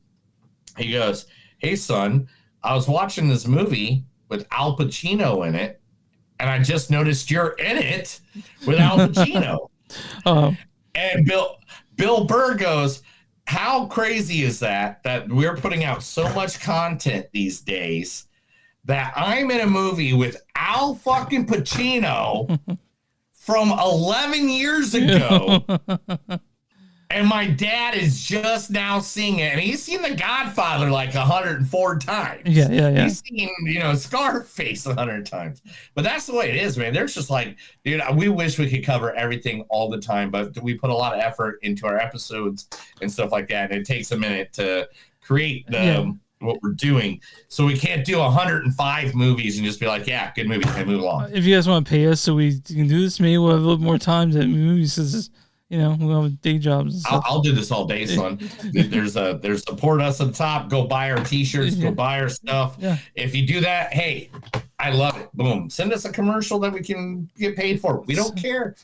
hey son, I was watching this movie with Al Pacino in it, and I just noticed you're in it with Al Pacino. And Bill Burr goes, how crazy is that we're putting out so much content these days that I'm in a movie with Al fucking Pacino from 11 years ago, and my dad is just now seeing it, and he's seen The Godfather like 104 times. Yeah. He's seen, Scarface 100 times. But that's the way it is, man. There's just like, dude, we wish we could cover everything all the time, but we put a lot of effort into our episodes and stuff like that, and it takes a minute to create what we're doing. So we can't do 105 movies and just be like, yeah, good movie, can move along. If you guys want to pay us so we can do this, maybe we'll have a little more time to movies. We'll have day jobs. I'll do this all day, son. There's support us at the top. Go buy our t-shirts. Go buy our stuff. Yeah. If you do that, hey, I love it. Boom. Send us a commercial that we can get paid for. We don't care.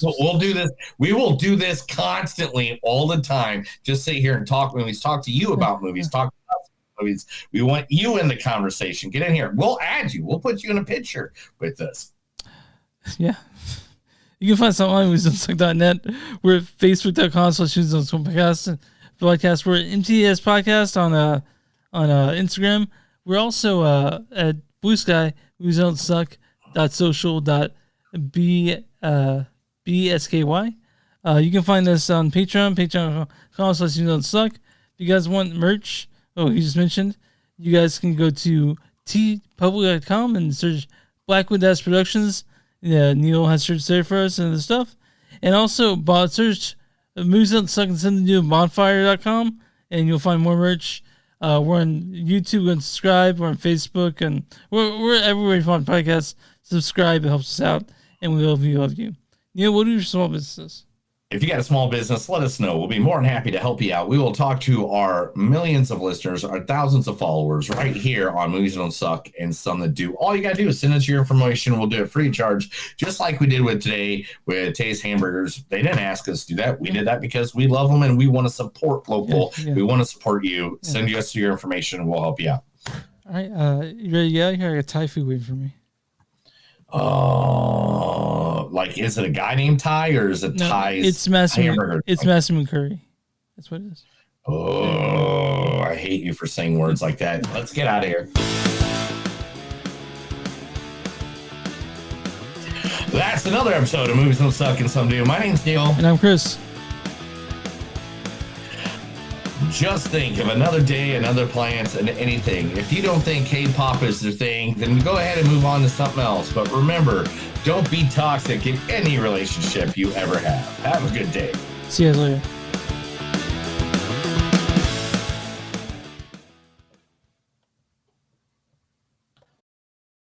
We'll do this. We will do this constantly all the time. Just sit here and talk movies. Talk to you about movies. Talk about movies. We want you in the conversation. Get in here. We'll add you. We'll put you in a picture with us. Yeah. You can find us online at moviesdon'tsuck.net. We're at facebook.com/moviesdon'tsuck podcast. We're at MTS Podcast on Instagram. We're also at Blue Sky, moviesdon'tsuck.social.bsky. You can find us on Patreon, patreon.com/moviesdon'tsuck. If you guys want merch, he just mentioned, you guys can go to tpublic.com and search Blackwood Dash Productions. Yeah, Neil has searched there for us and other stuff. And also, search Movies Don't Suck and send to bonfire.com, and you'll find more merch. We're on YouTube, and subscribe. We're on Facebook, and we're everywhere you find podcasts. Subscribe, it helps us out, and we love you. Neil, what are your small businesses? If you got a small business, let us know. We'll be more than happy to help you out. We will talk to our millions of listeners, our thousands of followers right here on Movies Don't Suck and Some That Do. All you got to do is send us your information. We'll do it free of charge, just like we did with today with Taste Hamburgers. They didn't ask us to do that. We did that because we love them and we want to support local. Yeah. We want to support you. Send us your information and we'll help you out. All right. You ready to get out here? I got Thai food waiting for me. Like, is it a guy named Ty or is it Ty's? It's Massimo. It's Massimo Curry. That's what it is. Oh, I hate you for saying words like that. Let's get out of here. That's another episode of Movies Don't Suck and Some Do. My name's Neil. And I'm Chris. Just think of another day, another plans, and anything. If you don't think K-pop is the thing, then go ahead and move on to something else. But remember, don't be toxic in any relationship you ever have. Have a good day. See you guys later.